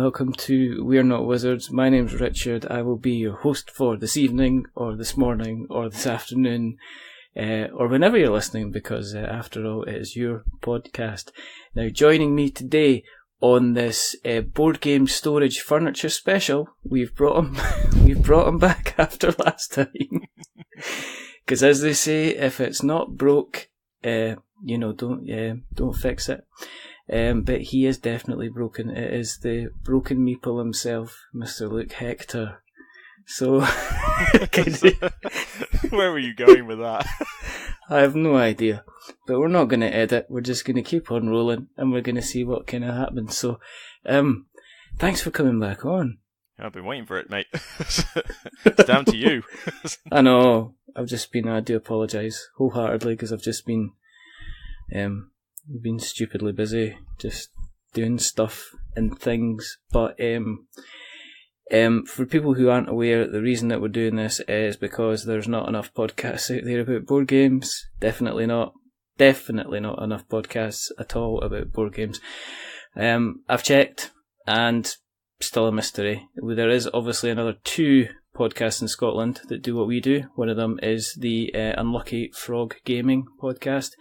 welcome to We're Not Wizards. My name's Richard. I will be your host for this evening, or this morning, or this afternoon, or whenever you're listening, because after all, it is your podcast. Now, joining me today on this board game storage furniture special, we've brought him back after last time. Because as they say, if it's not broke, don't fix it. But he is definitely broken. It is the Broken Meeple himself, Mr. Luke Hector. So, where were you going with that? I have no idea. But we're not going to edit. We're just going to keep on rolling, and we're going to see what kind of happens. So, thanks for coming back on. I've been waiting for it, mate. It's down to you. I know. I do apologise wholeheartedly, because I've just been stupidly busy, just doing stuff and things. But for people who aren't aware, the reason that we're doing this is because there's not enough podcasts out there about board games. Definitely not enough podcasts at all about board games. I've checked, and still a mystery. There is obviously another 2 podcasts in Scotland that do what we do. One of them is the Unlucky Frog Gaming podcast,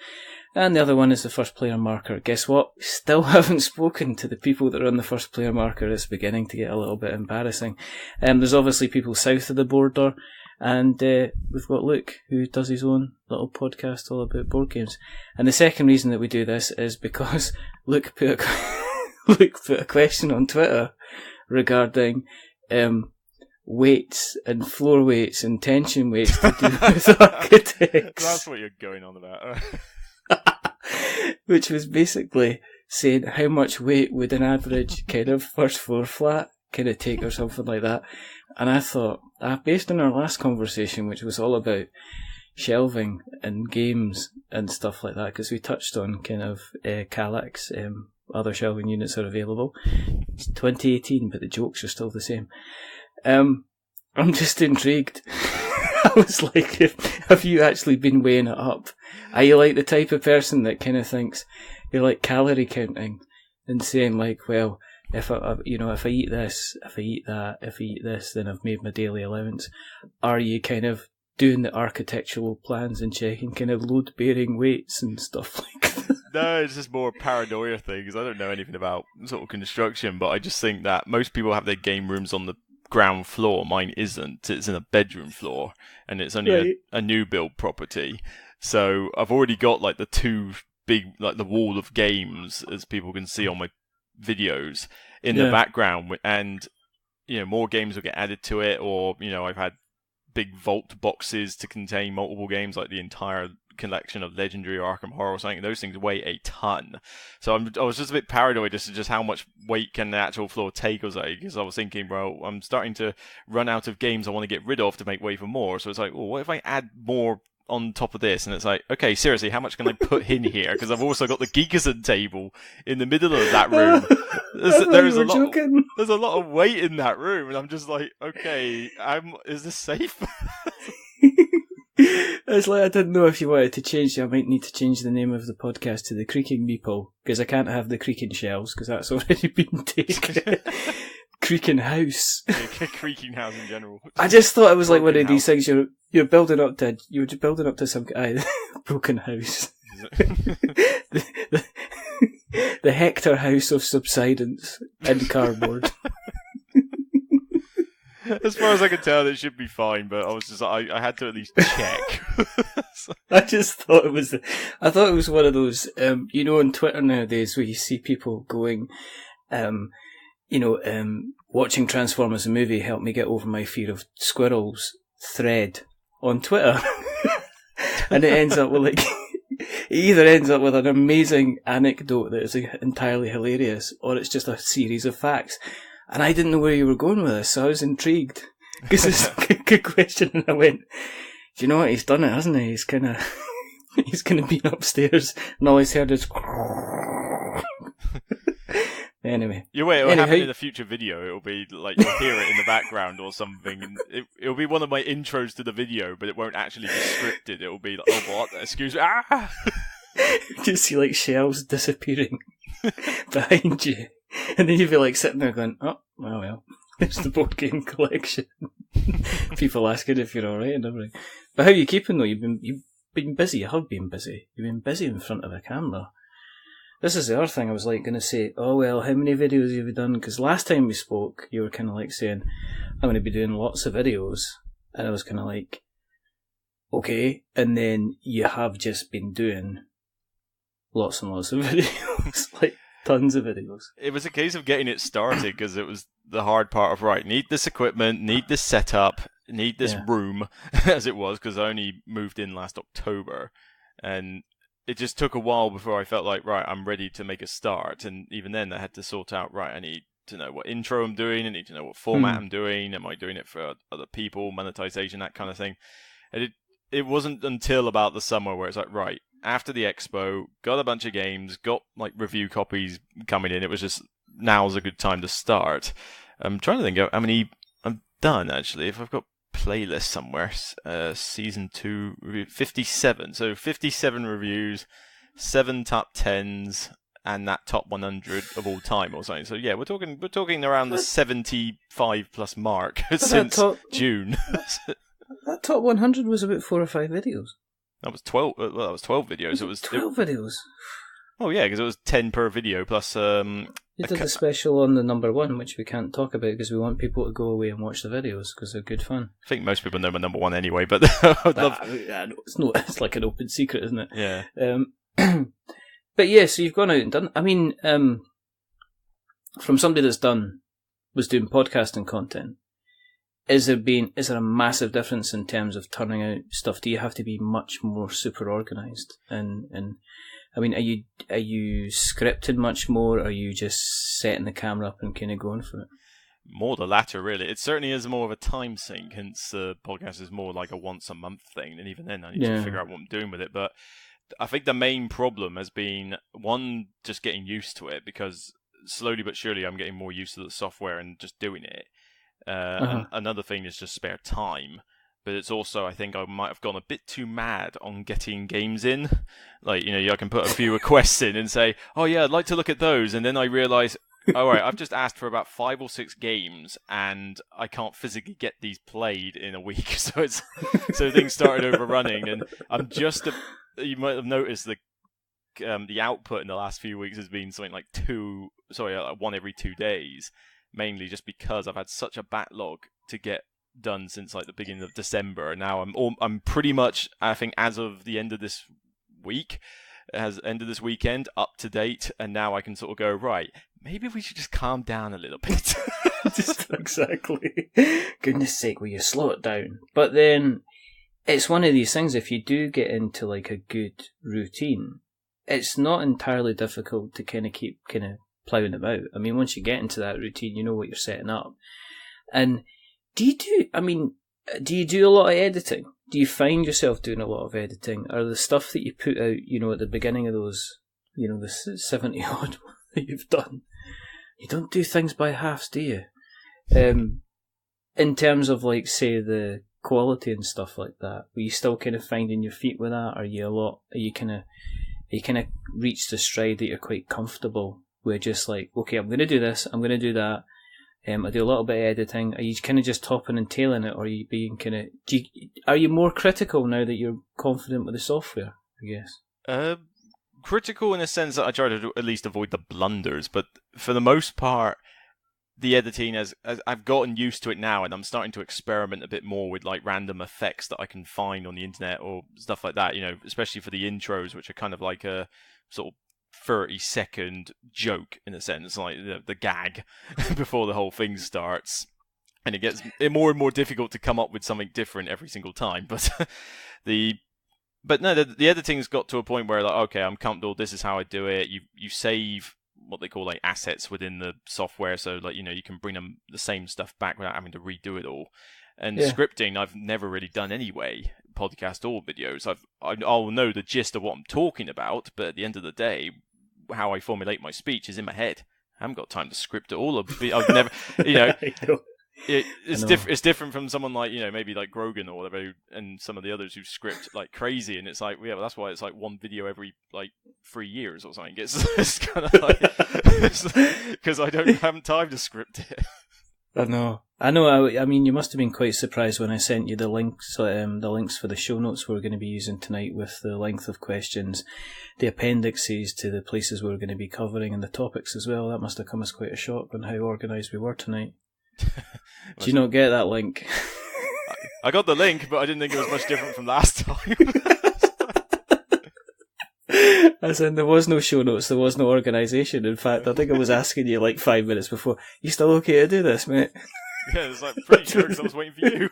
and the other one is the First Player Marker. Guess what? Still haven't spoken to the people that are on the First Player Marker. It's beginning to get a little bit embarrassing. There's obviously people south of the border, and we've got Luke, who does his own little podcast all about board games. And the second reason that we do this is because Luke put a question on Twitter regarding weights and floor weights and tension weights to do with architects. That's what you're going on about. Which was basically saying how much weight would an average kind of first floor flat kind of take or something like that. And I thought, based on our last conversation, which was all about shelving and games and stuff like that, because we touched on kind of Kallax, other shelving units are available. It's 2018, but the jokes are still the same. I'm just intrigued. I was like, have you actually been weighing it up? Are you like the type of person that kind of thinks you're like calorie counting and saying like, well, if I eat this, if I eat that, if I eat this, then I've made my daily allowance? Are you kind of doing the architectural plans and checking kind of load-bearing weights and stuff like that? No, it's just more a paranoia thing, because I don't know anything about sort of construction, but I just think that most people have their game rooms on the ground floor. Mine isn't. It's in a bedroom floor, and it's only a new build property. So I've already got like the 2 big, like the wall of games, as people can see on my videos, in the background, and more games will get added to it, or I've had big vault boxes to contain multiple games, like the entire collection of Legendary or Arkham Horror or something. Those things weigh a ton. So I was just a bit paranoid as to just how much weight can the actual floor take, because I was thinking, well, I'm starting to run out of games I want to get rid of to make way for more. So it's like, well, what if I add more on top of this? And it's like, okay, seriously, how much can I put in here? Because I've also got the Geekerson table in the middle of that room. There's a lot of weight in that room, and I'm just like, okay, is this safe? It's like, I didn't know if you wanted to change. I might need to change the name of the podcast to the Creaking Meeple, because I can't have the creaking shelves, because that's already been taken. Creaking house. Creaking house in general. I just thought it was like one of these things you're building up to. You were building up to some broken house. the Hector House of Subsidence in cardboard. As far as I can tell, it should be fine, but I was just I had to at least check. I just thought it was. I thought it was one of those, on Twitter nowadays where you see people going, watching Transformers the movie helped me get over my fear of squirrels thread on Twitter, and it ends up with like. It either ends up with an amazing anecdote that is entirely hilarious, or it's just a series of facts. And I didn't know where you were going with this, so I was intrigued. Because it's a good question, and I went, do you know what? He's done it, hasn't he? He's kind of been upstairs, and all he's heard is... Anyway. It'll happen in a future video. It'll be like, you'll hear it in the background or something. And it'll be one of my intros to the video, but it won't actually be scripted. It'll be like, oh, what? Excuse me. Ah! Just see like shelves disappearing behind you. And then you'd be like sitting there going, oh, well, it's the board game collection. People asking if you're alright and everything. But how are you keeping though? You've been busy, you have been busy. You've been busy in front of a camera. This is the other thing I was like going to say, oh well, how many videos have you done? Because last time we spoke, you were kind of like saying, I'm going to be doing lots of videos. And I was kind of like, okay. And then you have just been doing lots and lots of videos, like tons of videos. It was a case of getting it started because it was the hard part of, right, need this equipment, need this setup, need this room, as it was, because I only moved in last October. And it just took a while before I felt like, right, I'm ready to make a start. And even then, I had to sort out, right, I need to know what intro I'm doing. I need to know what format I'm doing. Am I doing it for other people, monetization, that kind of thing. And it wasn't until about the summer where it's like, right, after the expo, got a bunch of games, got like review copies coming in. It was just, now's a good time to start. I'm trying to think of how many I've done, actually. If I've got playlist somewhere, season 2 review 57, so 57 reviews, 7 top 10s, and that top 100 of all time or something. So yeah, we're talking around the 75 plus mark since June. That top 100 was about 4 or 5 videos. That was 12. Well, that was 12 videos. It was 12 videos. Oh yeah, because it was 10 per video plus. You did a special on the number 1, which we can't talk about because we want people to go away and watch the videos because they're good fun. I think most people know my number 1 anyway, but it's like an open secret, isn't it? Yeah. But yeah, so you've gone out and done. I mean, from somebody was doing podcasting content. Is there a massive difference in terms of turning out stuff? Do you have to be much more super organised? And I mean, are you scripted much more? Or are you just setting the camera up and kind of going for it? More the latter, really. It certainly is more of a time sink, hence the podcast is more like a once a month thing. And even then, I need to figure out what I'm doing with it. But I think the main problem has been, one, just getting used to it, because slowly but surely I'm getting more used to the software and just doing it. And another thing is just spare time. But it's also, I think I might have gone a bit too mad on getting games in. Like, I can put a few requests in and say, oh yeah, I'd like to look at those. And then I realise, all right, I've just asked for about 5 or 6 games and I can't physically get these played in a week. So things started overrunning. And I'm just, you might have noticed the output in the last few weeks has been something like 1 every 2 days. Mainly just because I've had such a backlog to get done since like the beginning of December. And now I'm pretty much, I think, as of the end of this week, weekend, up to date. And now I can sort of go, right, maybe we should just calm down a little bit. Exactly. Goodness sake, will you slow it down? But then it's one of these things, if you do get into like a good routine, it's not entirely difficult to kind of keep ploughing them out. I mean, once you get into that routine, you know what you're setting up. And do you do a lot of editing? Do you find yourself doing a lot of editing? Or the stuff that you put out, at the beginning of those, the 70 odd that you've done, you don't do things by halves, do you? In terms of like, say, the quality and stuff like that, are you still kind of finding your feet with that? Are you kind of reached the stride that you're quite comfortable? We're just like, okay, I'm going to do this, I'm going to do that. I do a little bit of editing. Are you kind of just topping and tailing it, or are you being are you more critical now that you're confident with the software, I guess? Critical in a sense that I try to at least avoid the blunders, but for the most part, the editing, as I've gotten used to it now, and I'm starting to experiment a bit more with like random effects that I can find on the internet or stuff like that, especially for the intros, which are kind of like a sort of 30-second joke in a sense, like the gag before the whole thing starts, and it gets more and more difficult to come up with something different every single time. But the editing's got to a point where like, okay, I'm comfortable, this is how I do it. You save what they call like assets within the software, so like you can bring them the same stuff back without having to redo it all. And scripting I've never really done anyway, podcast or videos. I'll know the gist of what I'm talking about, but at the end of the day, how I formulate my speech is in my head. I haven't got time to script it all. I've never, It's different from someone like, maybe like Grogan or whatever, and some of the others who script like crazy, and it's like, yeah, well, that's why it's like one video every like 3 years or something. It's kind of like because I haven't time to script it. I know. I mean, you must have been quite surprised when I sent you the links for the show notes we're going to be using tonight, with the length of questions, the appendices to the places we're going to be covering, and the topics as well. That must have come as quite a shock on how organised we were tonight. Did you not get that link? I got the link, but I didn't think it was much different from last time. As in, there was no show notes, there was no organisation. In fact, I think I was asking you like 5 minutes before, you still okay to do this, mate? Yeah, it's like pretty sure because I was waiting for you.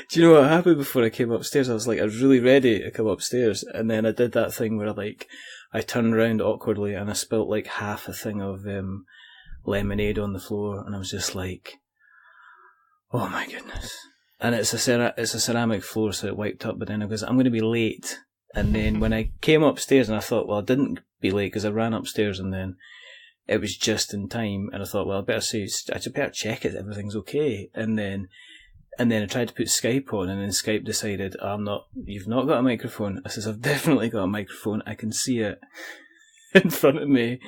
Do you know what happened before I came upstairs? I was really ready to come upstairs, and then I did that thing where I turned around awkwardly and I spilt like half a thing of lemonade on the floor, and I was just like, oh my goodness. And it's a ceramic floor, so it wiped up, but then I goes, I'm going to be late. And then when I came upstairs, and I thought, well, I didn't be late because I ran upstairs, and then it was just in time, and I thought, well, I better check it, everything's okay. And then I tried to put Skype on, and then Skype decided, you've not got a microphone. I says, I've definitely got a microphone, I can see it in front of me.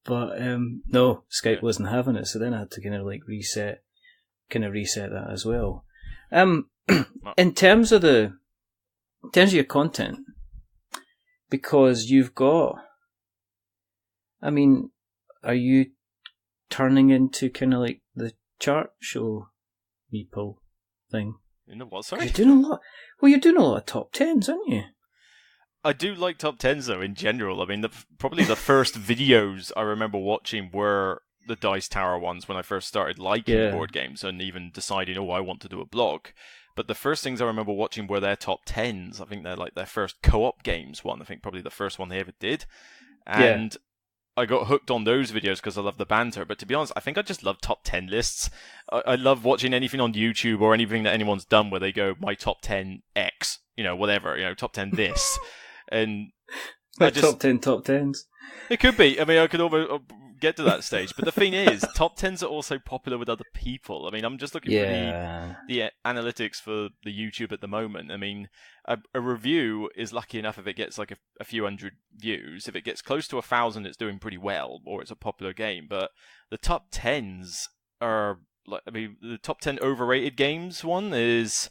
But no, Skype wasn't having it, so then I had to kind of reset that as well. In terms of your content, because you've got, I mean, are you turning into kind of like the chart show Meeple thing? You know what, sorry? You're doing a lot. Well, you're doing a lot of top 10s, aren't you? I do like top 10s though, in general. I mean, probably the first videos I remember watching were the Dice Tower ones when I first started liking board games and even deciding, I want to do a blog. But the first things I remember watching were their top 10s. I think they're like their first co-op games one. I think probably the first one they ever did. And I got hooked on those videos because I love the banter. But to be honest, I think I just love top 10 lists. I love watching anything on YouTube or anything that anyone's done where they go, my top 10 X, whatever, top 10 this. And top 10 top 10s. It could be. I mean, I could almost get to that stage. But the thing is, top 10s are also popular with other people. I mean, I'm just looking for the analytics for the YouTube at the moment. I mean, a review is lucky enough if it gets like a few hundred views. If it gets close to 1,000, it's doing pretty well, or it's a popular game. But the top 10s are, the top 10 overrated games one is,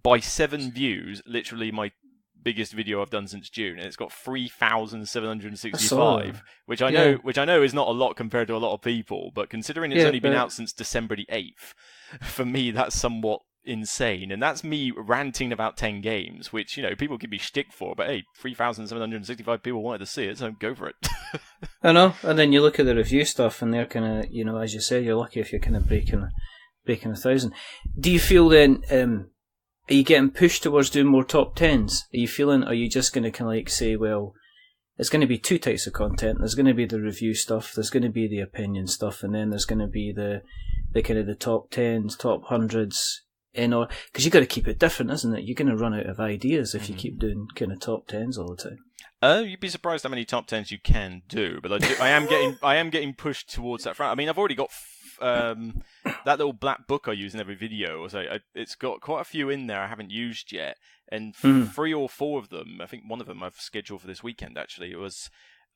by 7 views, literally my biggest video I've done since June, and it's got 3,765, which I know is not a lot compared to a lot of people, but considering it's only been out since December the 8th, for me that's somewhat insane. And that's me ranting about 10 games, which people give me shtick for, but hey, 3,765 people wanted to see it, so go for it. I know. And then you look at the review stuff, and they're kind of, as you say, you're lucky if you're kind of breaking 1,000. Do you feel then? Are you getting pushed towards doing more top 10s? Are you just going to kind of say, well, it's going to be 2 types of content. There's going to be the review stuff, there's going to be the opinion stuff, and then there's going to be the kind of the top 10s, top 100s, because you got to keep it different, isn't it? You're going to run out of ideas if you keep doing kind of top 10s all the time. You'd be surprised how many top 10s you can do, but I am getting pushed towards that front. I mean, I've already got that little black book I use in every video. So it's got quite a few in there I haven't used yet, and 3 or 4 of them, I think one of them I've scheduled for this weekend actually.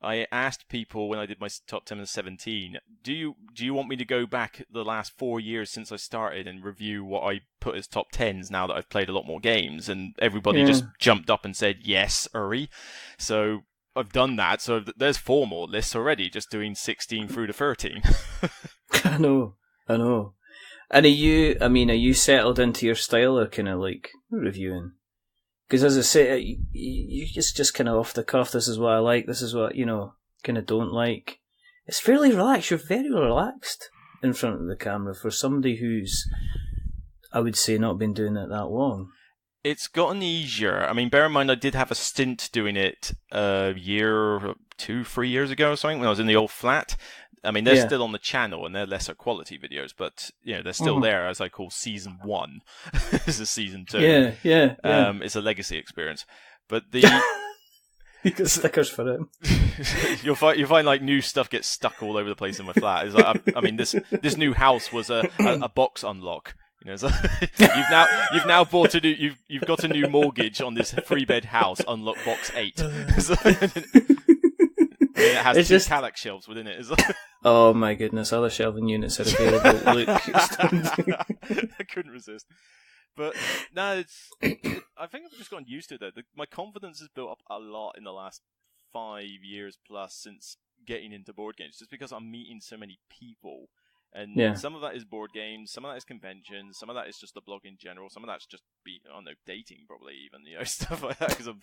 I asked people when I did my top 10 and 17, do you want me to go back the last 4 years since I started and review what I put as top 10s now that I've played a lot more games? And everybody just jumped up and said yes, Uri. So I've done that. So there's 4 more lists already, just doing 16 through to 13. I know. And are you settled into your style of kind of like reviewing? Because as I say, you just kind of off the cuff, this is what I like, this is what, kind of don't like. It's fairly relaxed. You're very relaxed in front of the camera for somebody who's, I would say, not been doing it that long. It's gotten easier. I mean, bear in mind, I did have a stint doing it a year, 2-3 years ago or something when I was in the old flat. I mean, they're still on the channel and they're lesser quality videos, but they're still there, as I call season 1. This is season 2. Yeah. It's a legacy experience, but the you got stickers for it. you'll find like new stuff gets stuck all over the place in my flat. It's like, I mean, this new house was a box unlock. You know, so you've now bought you've got a new mortgage on this 3-bed house. Unlock box 8. So, it has two Kallax shelves within it. Oh my goodness! Other shelving units are available. Look, I couldn't resist. But no, I think I've just gotten used to it. My confidence has built up a lot in the last 5 years plus since getting into board games, just because I'm meeting so many people. And some of that is board games, some of that is conventions, some of that is just the blog in general, some of that's just dating probably even, stuff like that.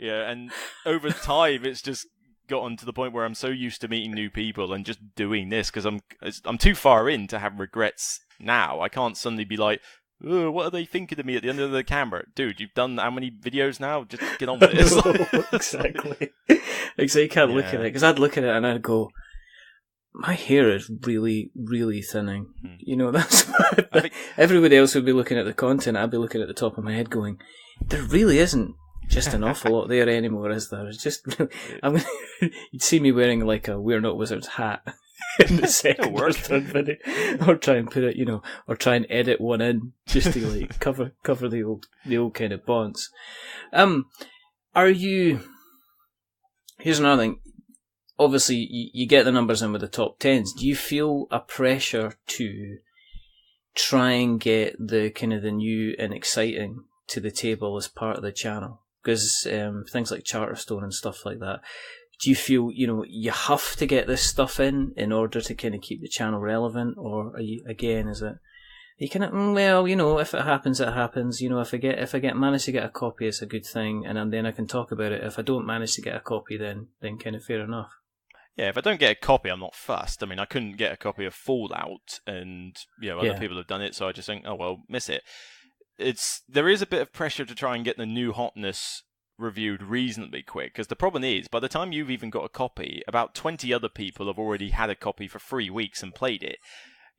And over time it's just gotten to the point where I'm so used to meeting new people and just doing this because I'm too far in to have regrets now. I can't suddenly be like, oh, what are they thinking of me at the end of the camera? Dude, you've done how many videos now? Just get on with it. Exactly. You can't look at it, because I'd look at it and I'd go, my hair is really, really thinning. That's everybody else would be looking at the content. I'd be looking at the top of my head going, there really isn't just an awful lot there anymore, is there? It's just really, you'd see me wearing like a We're Not Wizards hat in the second or third video, or try and put it, or try and edit one in just to like cover the old kind of bonds. Here's another thing. Obviously, you get the numbers in with the top 10s. Do you feel a pressure to try and get the kind of the new and exciting to the table as part of the channel? Because things like Charterstone and stuff like that, do you feel, you have to get this stuff in order to kind of keep the channel relevant? Or are you, again, is it, you kind of, if it happens, it happens. If I manage to get a copy, it's a good thing, and then I can talk about it. If I don't manage to get a copy, then kind of fair enough. Yeah, if I don't get a copy, I'm not fussed. I mean, I couldn't get a copy of Fallout, and other people have done it, so I just think, oh well, miss it. There is a bit of pressure to try and get the new hotness reviewed reasonably quick, because the problem is, by the time you've even got a copy, about 20 other people have already had a copy for 3 weeks and played it.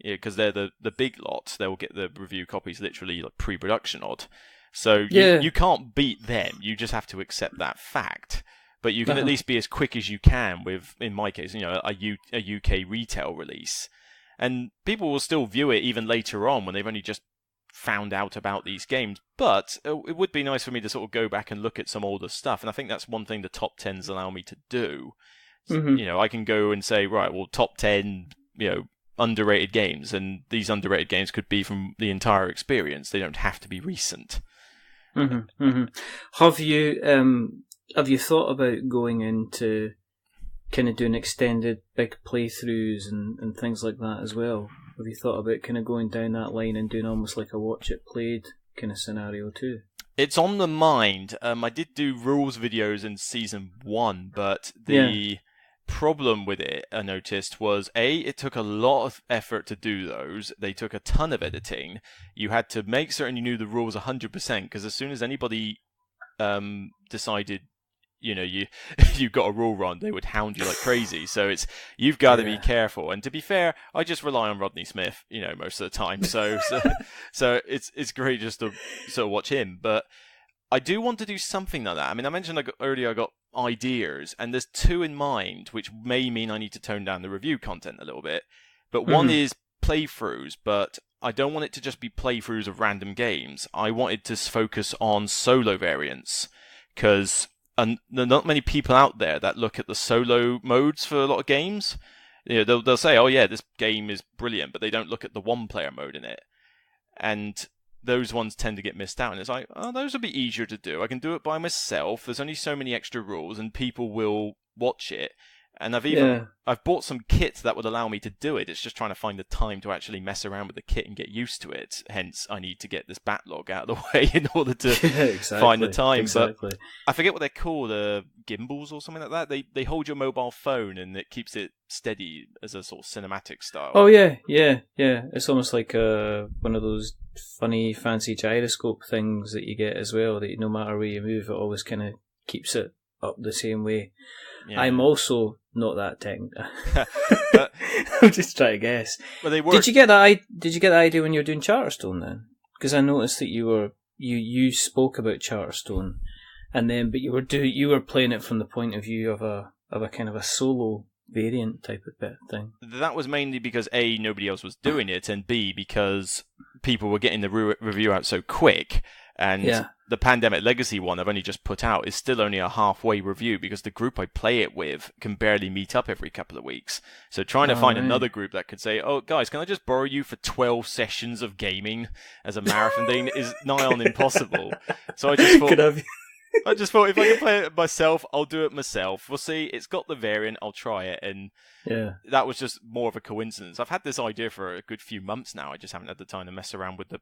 Because they're the big lot, they'll get the review copies literally like pre-production odd. So you can't beat them. You just have to accept that fact. But you can at least be as quick as you can with, in my case, a UK retail release. And people will still view it even later on when they've only just found out about these games. But it would be nice for me to sort of go back and look at some older stuff. And I think that's one thing the top 10s allow me to do. Mm-hmm. I can go and say, right, well, top 10, underrated games. And these underrated games could be from the entire experience. They don't have to be recent. Mm-hmm. Mm-hmm. Have you thought about going into kind of doing extended big playthroughs and things like that as well? Have you thought about kind of going down that line and doing almost like a watch it played kind of scenario too? It's on the mind. I did do rules videos in season 1, but the problem with it, I noticed, was it took a lot of effort to do those. They took a ton of editing. You had to make certain you knew the rules 100%, because as soon as anybody decided you got a rule wrong, they would hound you like crazy. So you've got to be careful. And to be fair, I just rely on Rodney Smith, most of the time. So it's great just to sort of watch him. But I do want to do something like that. I mean, I mentioned earlier I got ideas, and there's 2 in mind, which may mean I need to tone down the review content a little bit. But one is playthroughs, but I don't want it to just be playthroughs of random games. I wanted to focus on solo variants, because there are not many people out there that look at the solo modes for a lot of games. They'll say, oh yeah, this game is brilliant, but they don't look at the one-player mode in it. And those ones tend to get missed out. And it's like, oh, those would be easier to do. I can do it by myself. There's only so many extra rules, and people will watch it. And I've bought some kit that would allow me to do it. It's just trying to find the time to actually mess around with the kit and get used to it. Hence, I need to get this backlog out of the way in order to find the time. Exactly. But I forget what they're called, gimbals or something like that. They hold your mobile phone and it keeps it steady as a sort of cinematic style. Oh yeah. It's almost like one of those funny, fancy gyroscope things that you get as well. That no matter where you move, it always kind of keeps it up the same way. Yeah. I'm also not that technical. I'm just trying to guess. Well, they Did you get that idea when you were doing Charterstone then? Because I noticed that you spoke about Charterstone, and then but you were playing it from the point of view of a kind of a solo variant type of bit thing. That was mainly because A, nobody else was doing it, and B, because people were getting the review out so quick. And the Pandemic Legacy one I've only just put out is still only a halfway review because the group I play it with can barely meet up every couple of weeks. So trying to find another group that could say, oh, guys, can I just borrow you for 12 sessions of gaming as a marathon thing is nigh on impossible. So I just thought, if I can play it myself, I'll do it myself. We'll see. It's got the variant. I'll try it. And that was just more of a coincidence. I've had this idea for a good few months now. I just haven't had the time to mess around with the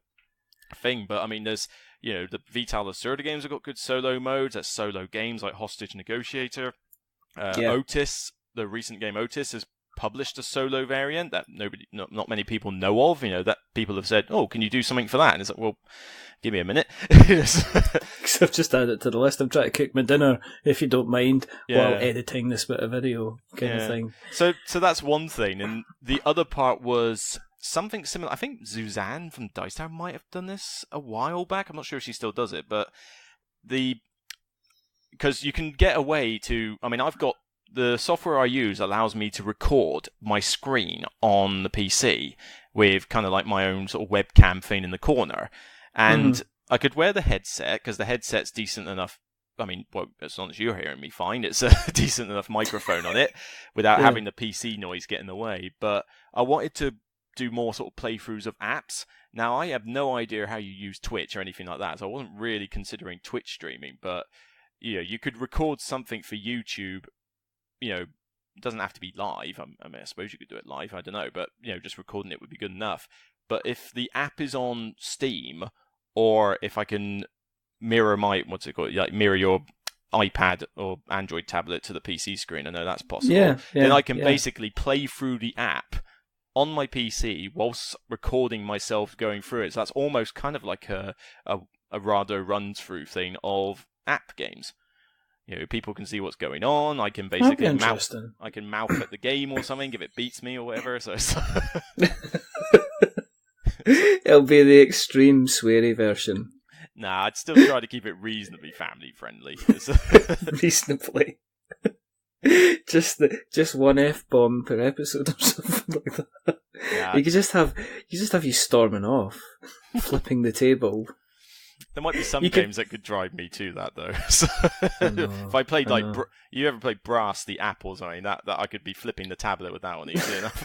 thing. But I mean, there's, the Vital Lacerda games have got good solo modes. There's solo games like Hostage Negotiator. Otis, the recent game Otis, has published a solo variant that not many people know of. That people have said, oh, can you do something for that? And it's like, well, give me a minute. Because I've just added it to the list. I'm trying to cook my dinner, if you don't mind, while editing this bit of video kind of thing. So that's one thing. And the other part was something similar. I think Suzanne from Dice Town might have done this a while back. I'm not sure if she still does it, but because you can get away to, I've got the software I use allows me to record my screen on the PC with kind of like my own sort of webcam thing in the corner. And I could wear the headset because the headset's decent enough. As long as you're hearing me fine, it's a decent enough microphone on it without having the PC noise get in the way. But I wanted to do more sort of playthroughs of apps. Now, I have no idea how you use Twitch or anything like that, so I wasn't really considering Twitch streaming, but you could record something for YouTube. It doesn't have to be live. I suppose you could do it live, I don't know, but just recording it would be good enough. But if the app is on Steam, or if I can mirror mirror your iPad or Android tablet to the PC screen, I know that's possible. Then I can basically play through the app on my PC whilst recording myself going through it. So that's almost kind of like a Rado run-through thing of app games. People can see what's going on. I can basically mouth at the game or something if it beats me or whatever. So it'll be the extreme sweary version. Nah, I'd still try to keep it reasonably family friendly. Reasonably. Just one F-bomb per episode or something like that. Yeah. You just have you storming off, flipping the table. There might be some games that could drive me to that though. So if I played you ever played Brass the app or something, that I could be flipping the tablet with that one easy enough.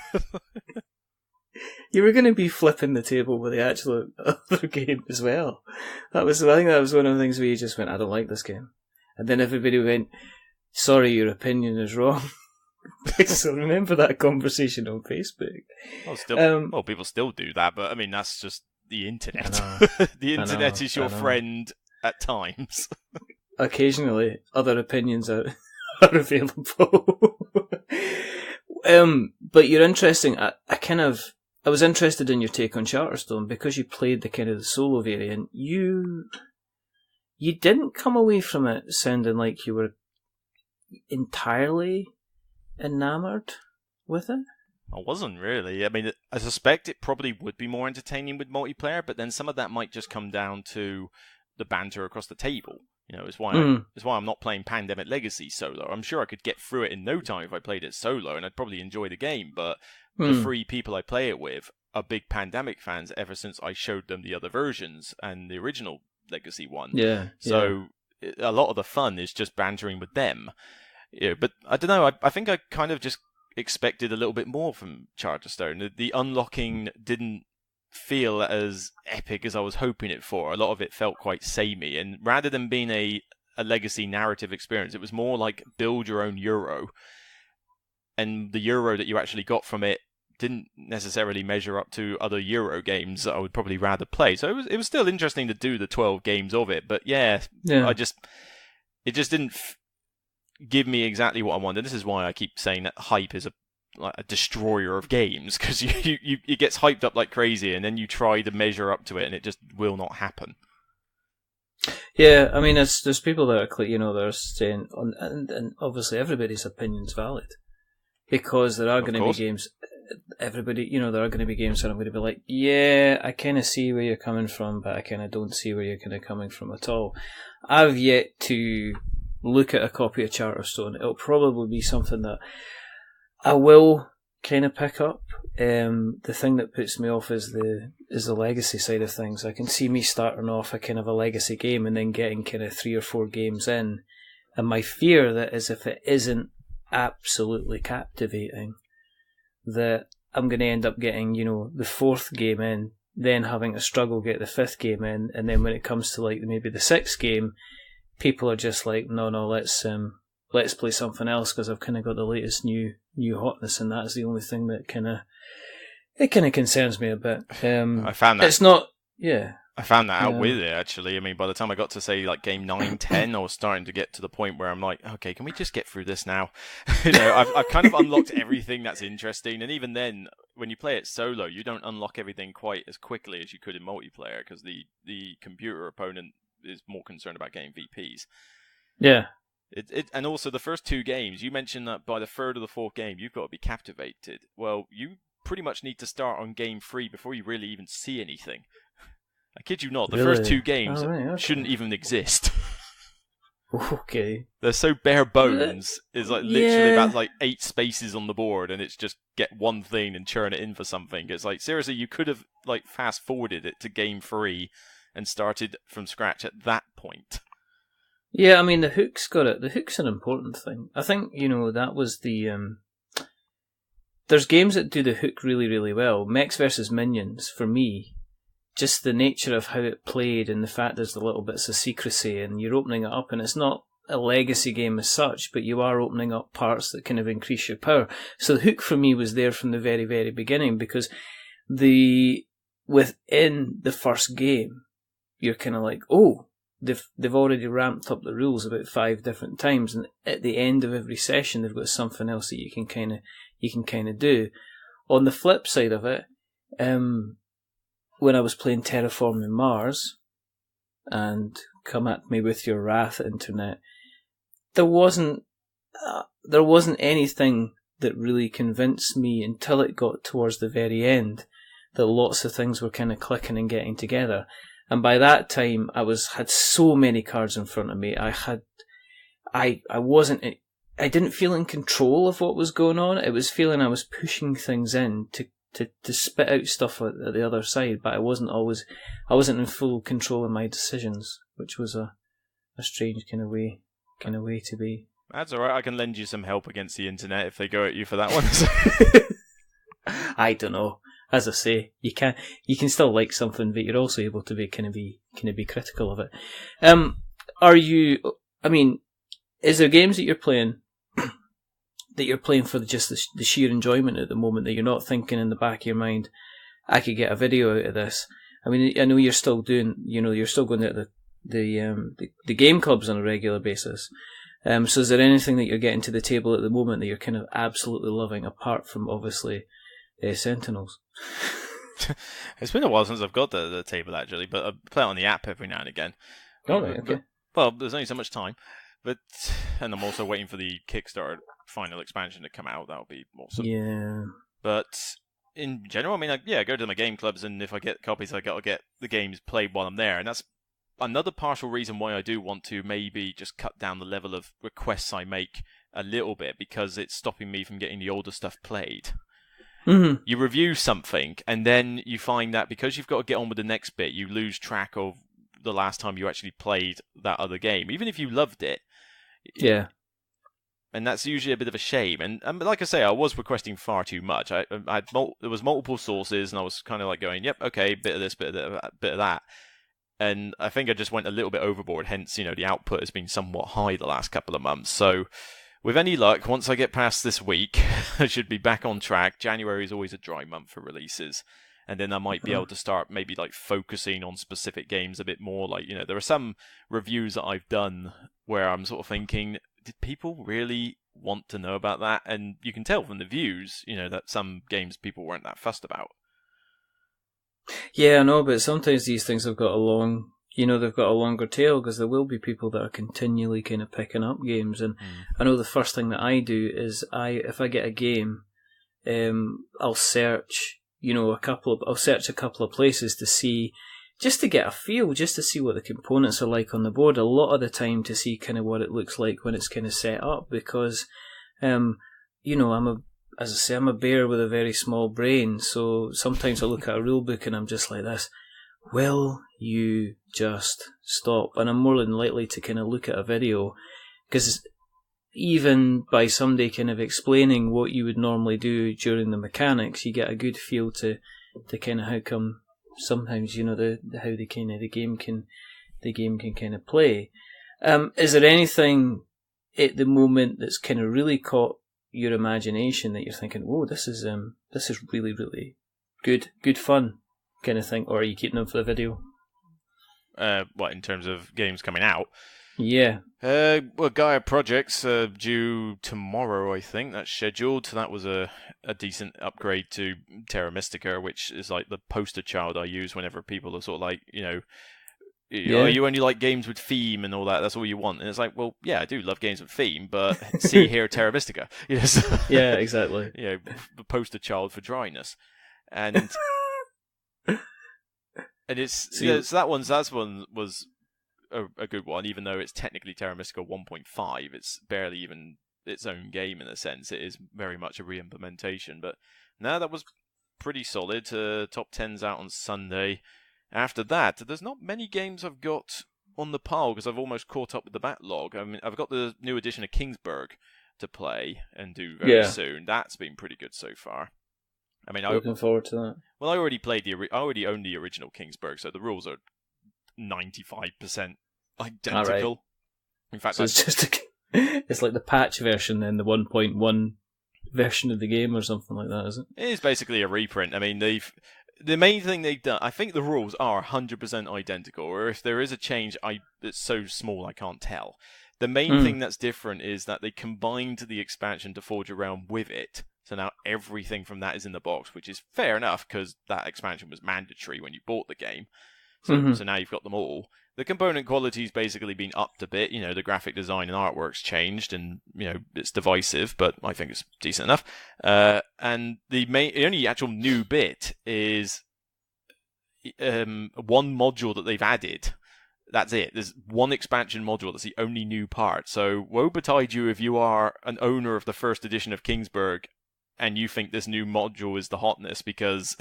You were going to be flipping the table with the actual other game as well. I think that was one of the things where you just went, I don't like this game, and then everybody went, sorry, your opinion is wrong. I still remember that conversation on Facebook. Well, people still do that, but that's just the internet. The internet is your friend at times. Occasionally, other opinions are available. But you're interesting. I was interested in your take on Charterstone because you played the kind of the solo variant. You didn't come away from it sounding like you were entirely enamored with it. I wasn't really. I suspect it probably would be more entertaining with multiplayer, but then some of that might just come down to the banter across the table. It's why I'm not playing Pandemic Legacy solo. I'm sure I could get through it in no time if I played it solo, and I'd probably enjoy the game. But the 3 people I play it with are big Pandemic fans ever since I showed them the other versions and the original Legacy one. So a lot of the fun is just bantering with them. But I don't know. I think I kind of just expected a little bit more from Charterstone. The unlocking didn't feel as epic as I was hoping it for. A lot of it felt quite samey, and rather than being a legacy narrative experience, it was more like build your own Euro, and the Euro that you actually got from it didn't necessarily measure up to other Euro games that I would probably rather play. So it was still interesting to do the 12 games of it, but it just didn't give me exactly what I wanted. This is why I keep saying that hype is a destroyer of games, because it gets hyped up like crazy, and then you try to measure up to it, and it just will not happen. Yeah, there's people that are they're saying, and obviously everybody's opinion's valid, because there are going to be games. everybody, there are going to be games where I'm going to be like, yeah, I kind of see where you're coming from, but I kind of don't see where you're kind of coming from at all. I've yet to look at a copy of Charterstone. It'll probably be something that I will kind of pick up. The thing that puts me off is the legacy side of things. I can see me starting off a kind of a legacy game and then getting kind of 3 or 4 games in, and my fear that is if it isn't absolutely captivating, that I'm going to end up getting, the 4th game in, then having to struggle get the 5th game in, and then when it comes to like maybe the 6th game, people are just like, no, let's play something else because I've kind of got the latest new hotness, and that's the only thing that kind of concerns me a bit. I found that it's not, yeah. I found that out with it, actually. I mean, by the time I got to, say, like, game 9, 10, I was starting to get to the point where I'm like, okay, can we just get through this now? I've kind of unlocked everything that's interesting, and even then, when you play it solo, you don't unlock everything quite as quickly as you could in multiplayer, because the computer opponent is more concerned about getting VPs. Yeah. And also, the first 2 games, you mentioned that by the 3rd or the 4th game, you've got to be captivated. Well, you pretty much need to start on game 3 before you really even see anything. I kid you not, the first 2 games shouldn't even exist. Okay. They're so bare bones. It's like literally about like 8 spaces on the board, and it's just get one thing and churn it in for something. It's like, seriously, you could have like fast forwarded it to game 3 and started from scratch at that point. Yeah, I mean, the hook's got it. The hook's an important thing. I think, that was the... There's games that do the hook really, really well. Mechs vs. Minions, for me, just the nature of how it played and the fact there's the little bits of secrecy and you're opening it up, and it's not a legacy game as such, but you are opening up parts that kind of increase your power. So the hook for me was there from the very, very beginning, because within the first game, you're kind of like, oh, they've already ramped up the rules about 5 different times, and at the end of every session they've got something else that you can kind of do. On the flip side of it, when I was playing Terraforming Mars, and come at me with your wrath, internet, there wasn't anything that really convinced me until it got towards the very end that lots of things were kind of clicking and getting together. And by that time, I had so many cards in front of me. I didn't feel in control of what was going on. It was feeling I was pushing things in to spit out stuff at the other side, but I wasn't in full control of my decisions, which was a strange kind of way to be. That's alright, I can lend you some help against the internet if they go at you for that one. I don't know. As I say, you can still like something, but you're also able to be critical of it. Is there games that you're playing for just the sheer enjoyment at the moment, that you're not thinking in the back of your mind, I could get a video out of this? I mean, I know you're still doing, you're still going to the game clubs on a regular basis. So is there anything that you're getting to the table at the moment that you're kind of absolutely loving, apart from obviously Sentinels? It's been a while since I've got the table, actually, but I play it on the app every now and again. Oh, right, okay. Well, there's only so much time, and I'm also waiting for the Kickstarter final expansion to come out. That'll be awesome. Yeah. But in general, I mean, I go to my game clubs, and if I get copies, I got to get the games played while I'm there, and that's another partial reason why I do want to maybe just cut down the level of requests I make a little bit, because it's stopping me from getting the older stuff played. Mm-hmm. You review something, and then you find that because you've got to get on with the next bit, you lose track of the last time you actually played that other game, even if you loved it. Yeah. And that's usually a bit of a shame. And like I say, I was requesting far too much. There was multiple sources, and I was kind of like going, yep, okay, bit of this, bit of that. And I think I just went a little bit overboard, hence, the output has been somewhat high the last couple of months. So with any luck, once I get past this week, I should be back on track. January is always a dry month for releases. And then I might be able to start maybe like focusing on specific games a bit more. Like, there are some reviews that I've done where I'm sort of thinking, did people really want to know about that? And you can tell from the views, that some games people weren't that fussed about. Yeah, I know, but sometimes these things have got they've got a longer tail, because there will be people that are continually kind of picking up games. And I know the first thing that I do is if I get a game I'll search, I'll search a couple of places to see, just to get a feel, just to see what the components are like on the board. A lot of the time to see kind of what it looks like when it's kind of set up, because, I'm a bear with a very small brain, so sometimes I look at a rule book and I'm just like this. Will you just stop? And I'm more than likely to kind of look at a video, because even by somebody kind of explaining what you would normally do during the mechanics, you get a good feel to kind of how come sometimes how the game can kind of play. Is there anything at the moment that's kind of really caught your imagination that you're thinking, oh, this is really, really good fun kind of thing, or are you keeping them for the video? What, in terms of games coming out? Yeah. Gaia Project's due tomorrow, I think. That's scheduled. That was a decent upgrade to Terra Mystica, which is like the poster child I use whenever people are sort of like, you only like games with theme and all that. That's all you want. And it's like, well, yeah, I do love games with theme, but see here, Terra Mystica. Yes. Yeah, exactly. The poster child for dryness, and it's so that one was a good one, even though it's technically Terra Mystica 1.5. It's barely even its own game in a sense. It is very much a re-implementation, but no, that was pretty solid. Top 10's out on Sunday. After that, there's not many games I've got on the pile because I've almost caught up with the backlog. I mean, I've got the new edition of Kingsburg to play and do very soon. That's been pretty good so far. I mean, looking forward to that. Well, I already own the original Kingsburg, so the rules are 95% identical. Right. In fact, so it's like the patch version, then the 1.1 version of the game or something like that, is it? It is basically a reprint. I mean, the main thing they've done, I think the rules are 100% identical, or if there is a change, it's so small I can't tell. The main thing that's different is that they combined the expansion to Forge a Realm with it. So now everything from that is in the box, which is fair enough because that expansion was mandatory when you bought the game. So, so now you've got them all. The component quality's basically been upped a bit. The graphic design and artwork's changed, and it's divisive, but I think it's decent enough. And the only actual new bit is one module that they've added. That's it. There's one expansion module that's the only new part. So woe betide you if you are an owner of the first edition of Kingsburg and you think this new module is the hotness, because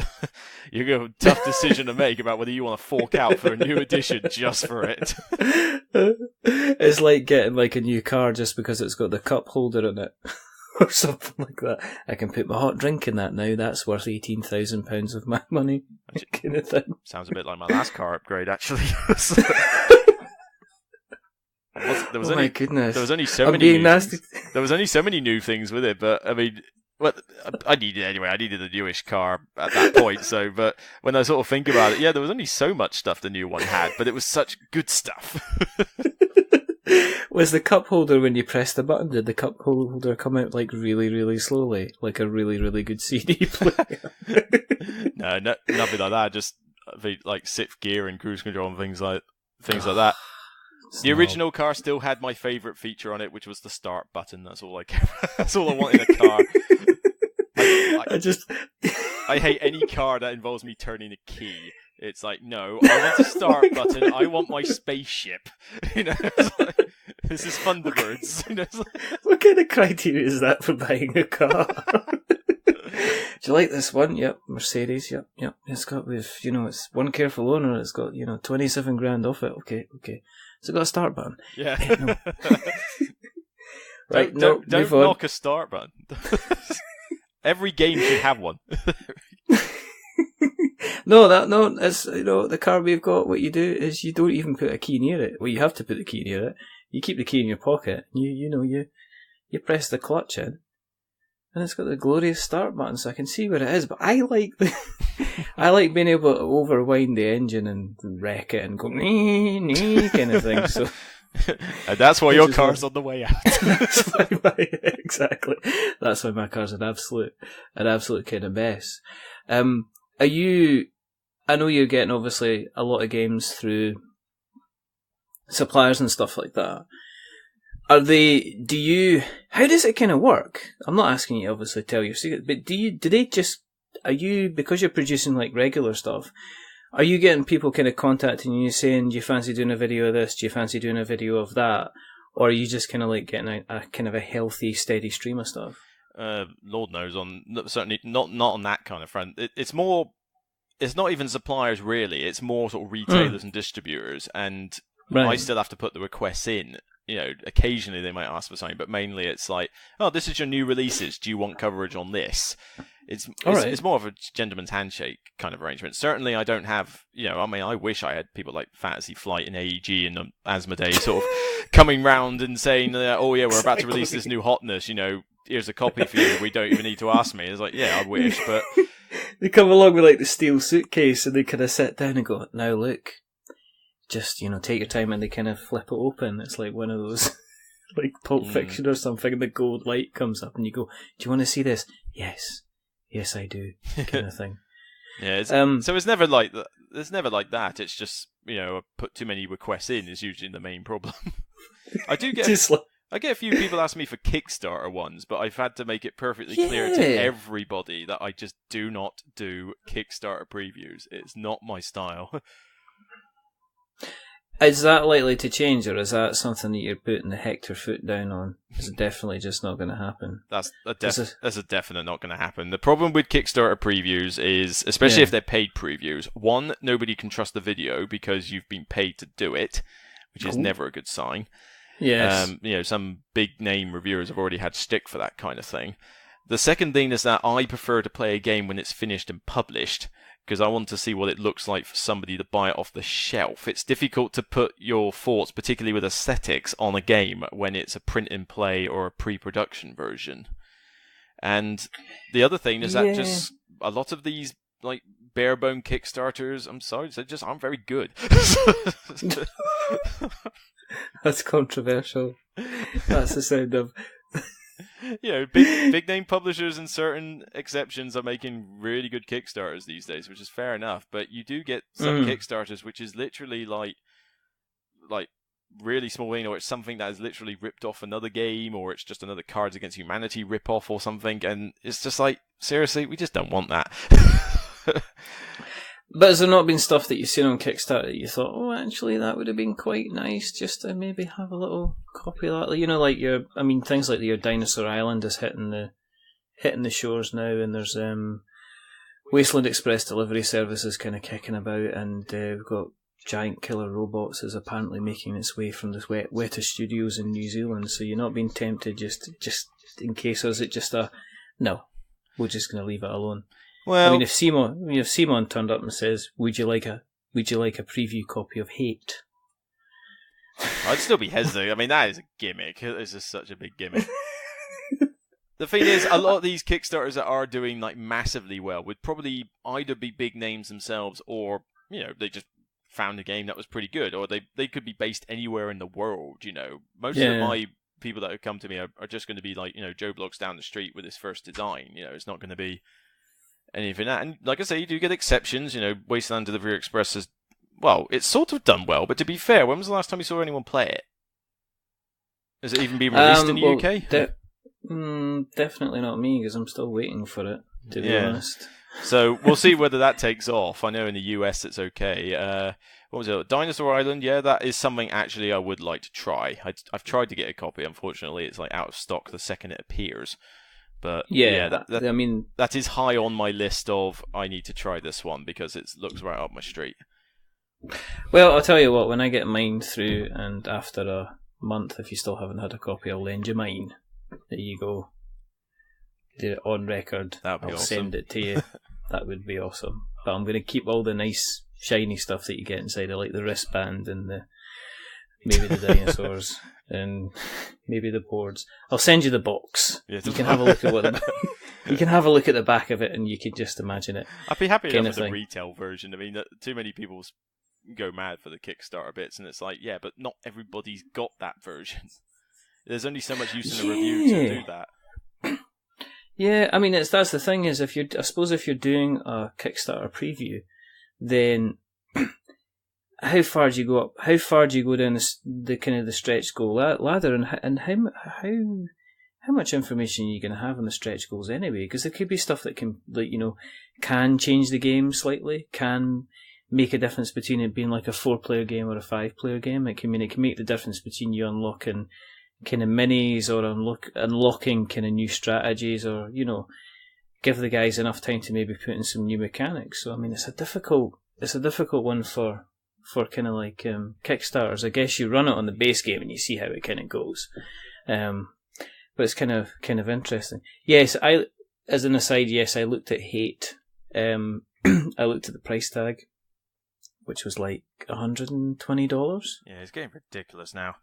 you're going to have a tough decision to make about whether you want to fork out for a new edition just for it. It's like getting like a new car just because it's got the cup holder in it. Or something like that. I can put my hot drink in that now. That's worth £18,000 of my money. Kind of thing. Sounds a bit like my last car upgrade, actually. My goodness! There was only so many. There was only so many new things with it, but I mean, I needed anyway. I needed a newish car at that point. So, but when I sort of think about it, there was only so much stuff the new one had, but it was such good stuff. Was the cup holder, when you pressed the button, did the cup holder come out like really, really slowly, like a really, really good CD player? No, nothing like that. Just like sixth gear and cruise control and things like that. The original car still had my favourite feature on it, which was the start button. That's all I care. That's all I want in a car. I hate any car that involves me turning a key. It's like, no, I want the start button. I want my spaceship. This is Thunderbirds. What kind of criteria is that for buying a car? Do you like this one? Yep. Mercedes. Yep. It's got it's one careful owner. It's got 27 grand off it. Okay. So it got a start button. Yeah. No. Right. Don't knock a start button. Every game should have one. No, it's the car we've got. What you do is you don't even put a key near it. Well, you have to put the key near it. You keep the key in your pocket. You press the clutch in, and it's got the glorious start button, so I can see where it is. But I like I like being able to overwind the engine and wreck it and go kind of thing. So. And that's why your car's on the way out. Exactly. That's why my car's an absolute kind of mess. I know you're getting obviously a lot of games through suppliers and stuff like that. How does it kind of work? I'm not asking you obviously to tell your secret, but because you're producing like regular stuff, are you getting people kind of contacting you saying, do you fancy doing a video of this? Do you fancy doing a video of that? Or are you just kind of like getting a kind of a healthy, steady stream of stuff? Lord knows, certainly not on that kind of front. It's more, it's not even suppliers really. It's more sort of retailers and distributors, and I still have to put the requests in. Occasionally they might ask for something, but mainly it's like, oh, this is your new releases. Do you want coverage on this? It's more of a gentleman's handshake kind of arrangement. Certainly, I don't have, I wish I had people like Fantasy Flight and AEG and Asmodee sort of coming round and saying, oh yeah, we're about to release this new hotness. Here's a copy for you. We don't even need to ask me. It's like, yeah, I wish, but they come along with like the steel suitcase and they kind of sit down and go, now look, just take your time, and they kind of flip it open. It's like one of those like Pulp Fiction or something, and the gold light comes up and you go, do you want to see this? Yes, I do, kind of thing. Yeah, so it's never like that. It's never like that. It's just put too many requests in is usually the main problem. I do get I get a few people ask me for Kickstarter ones, but I've had to make it perfectly clear to everybody that I just do not do Kickstarter previews. It's not my style. Is that likely to change, or is that something that you're putting the Hector foot down on? Is it definitely just not going to happen? That's a definite not going to happen. The problem with Kickstarter previews is, especially if they're paid previews, one, nobody can trust the video because you've been paid to do it, which is never a good sign. Yes. Some big name reviewers have already had stick for that kind of thing. The second thing is that I prefer to play a game when it's finished and published, because I want to see what it looks like for somebody to buy it off the shelf. It's difficult to put your thoughts, particularly with aesthetics, on a game when it's a print and play or a pre-production version. And the other thing is that just a lot of these like bare-bone Kickstarters, I'm sorry, they just aren't very good. That's controversial. That's the sound of... big name publishers and certain exceptions are making really good Kickstarters these days, which is fair enough. But you do get some Kickstarters which is literally like really small, or it's something that is literally ripped off another game, or it's just another Cards Against Humanity rip-off or something, and it's just like, seriously, we just don't want that. But has there not been stuff that you've seen on Kickstarter that you thought, oh, actually, that would have been quite nice just to maybe have a little copy of that? Things like your Dinosaur Island is hitting the shores now, and there's Wasteland Express delivery services kind of kicking about, and we've got Giant Killer Robots is apparently making its way from the Weta Studios in New Zealand, so you're not being tempted just in case, or is it just no, we're just going to leave it alone? Well, if Simon turned up and says, "Would you like a preview copy of Hate?" I'd still be hesitant. That is a gimmick. It's just such a big gimmick. The thing is, a lot of these Kickstarters that are doing like massively well would probably either be big names themselves, or they just found a game that was pretty good, or they could be based anywhere in the world. Most of my people that have come to me are just going to be like Joe Bloggs down the street with his first design. It's not going to be anything that, and like I say, you do get exceptions. Wasteland Delivery Express has, it's sort of done well, but to be fair, when was the last time you saw anyone play it? Has it even been released in the UK? Definitely not me, because I'm still waiting for it, to be honest. So we'll see whether that takes off. I know in the US it's okay. What was it? Dinosaur Island, that is something actually I would like to try. I've tried to get a copy. Unfortunately, it's like out of stock the second it appears. But that is high on my list of I need to try this one because it looks right up my street. Well, I'll tell you what, when I get mine through, and after a month, if you still haven't had a copy, I'll lend you mine. There you go. Do it on record. That'd be I'll awesome. Send it to you. That would be awesome. But I'm going to keep all the nice, shiny stuff that you get inside, like the wristband and maybe the dinosaurs. And maybe the boards. I'll send you the box. Yes. You can have a look at you can have a look at the back of it, and you can just imagine it. I'd be happy enough with the retail version. Too many people go mad for the Kickstarter bits, and it's like, but not everybody's got that version. There's only so much use in the review to do that. Yeah, that's the thing is, I suppose if you're doing a Kickstarter preview, then how far do you go up? How far do you go down the kind of the stretch goal ladder, and how much information are you going to have on the stretch goals anyway? Because there could be stuff that can change the game slightly, can make a difference between it being like a 4-player game or a 5-player game. It can make the difference between you unlocking kind of minis or unlocking kind of new strategies, or give the guys enough time to maybe put in some new mechanics. So I mean, it's a difficult one for kind of like Kickstarters. I guess you run it on the base game and you see how it kind of goes. But it's kind of interesting. Yes, as an aside, I looked at Hate. I looked at the price tag, which was like $120. Yeah, it's getting ridiculous now.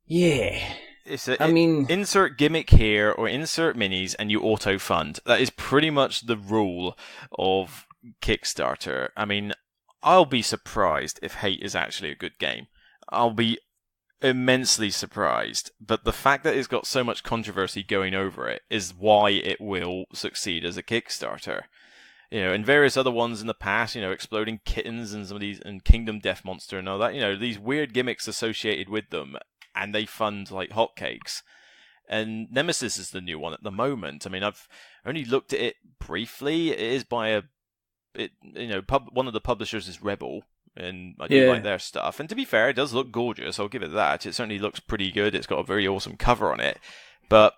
Yeah. Insert gimmick here or insert minis and you auto-fund. That is pretty much the rule of Kickstarter. I mean, I'll be surprised if Hate is actually a good game. I'll be immensely surprised. But the fact that it's got so much controversy going over it is why it will succeed as a Kickstarter. And various other ones in the past, Exploding Kittens and some of these, and Kingdom Death Monster and all that, these weird gimmicks associated with them, and they fund like hotcakes. And Nemesis is the new one at the moment. I mean, I've only looked at it briefly. It is by one of the publishers is Rebel, and I do like their stuff. And to be fair, it does look gorgeous. I'll give it that. It certainly looks pretty good. It's got a very awesome cover on it. But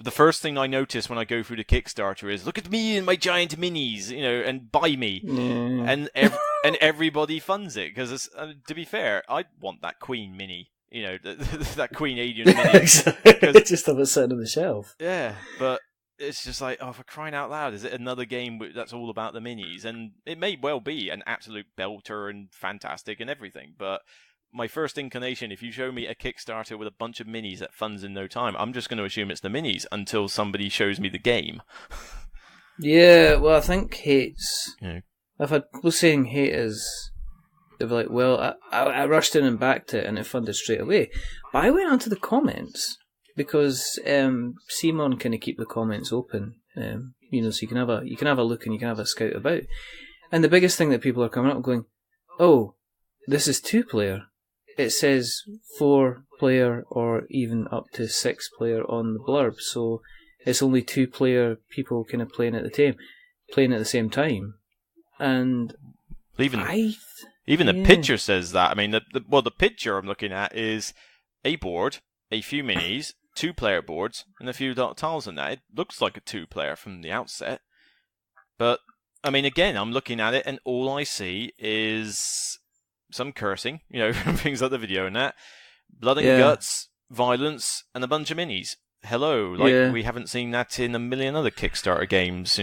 the first thing I notice when I go through the Kickstarter is, look at me and my giant minis, and buy me. And everybody funds it, because to be fair, I want that Queen mini. That Queen Alien mini. Just have it sitting on the shelf. Yeah, but it's just like, for crying out loud, is it another game that's all about the minis? And it may well be an absolute belter and fantastic and everything, but my first inclination, if you show me a Kickstarter with a bunch of minis that funds in no time, I'm just going to assume it's the minis until somebody shows me the game. Yeah, well, I think Hate's... Yeah. I've had people saying Hate is... They were like, well, I rushed in and backed it and it funded straight away. But I went onto the comments because Simon kind of keep the comments open, so you can have a look and you can have a scout about. And the biggest thing that people are coming up going, oh, this is 2-player. It says 4-player or even up to 6-player on the blurb, so it's only 2-player people kind of playing at the same time. And even the picture says that. I mean, the picture I'm looking at is a board, a few minis, 2-player boards, and a few tiles in that. It looks like a 2-player from the outset. But, I mean, again, I'm looking at it, and all I see is some cursing, from things like the video and that. Blood and guts, violence, and a bunch of minis. Hello. We haven't seen that in a million other Kickstarter games,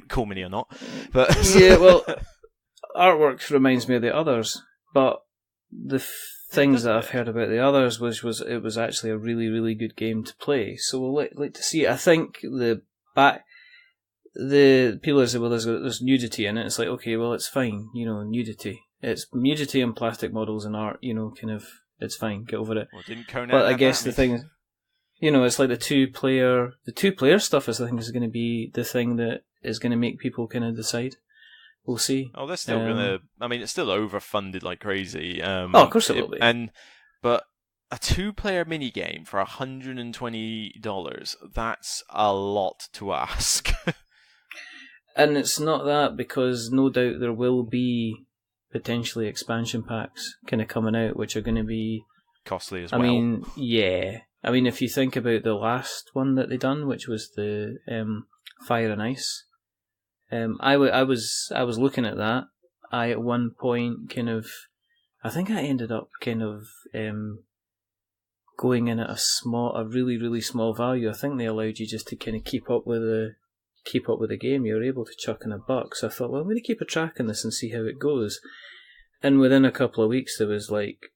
cool mini or not. But yeah, well... Artwork reminds me of the others, but the things that I've heard about the others was it was actually a really, really good game to play. So we'll like to see it. I think the people say, well, there's nudity in it. It's like, okay, well, it's fine, nudity. It's nudity and plastic models and art, it's fine, get over it. Well, didn't Conan but I guess the thing is, it's like the 2-player stuff is going to be the thing that is going to make people kind of decide. We'll see. Oh, they're still gonna. I mean, it's still overfunded like crazy. Of course it will be. But a 2-player mini game for $120—that's a lot to ask. And it's not that, because no doubt there will be potentially expansion packs kind of coming out, which are going to be costly as well. I mean, yeah. I mean, if you think about the last one that they done, which was the Fire and Ice. I was looking at that. I at one point I think I ended up going in at a really, really small value. I think they allowed you just to kind of keep up with the game. You were able to chuck in $1. So I thought, well, I'm going to keep a track on this and see how it goes. And within a couple of weeks, there was like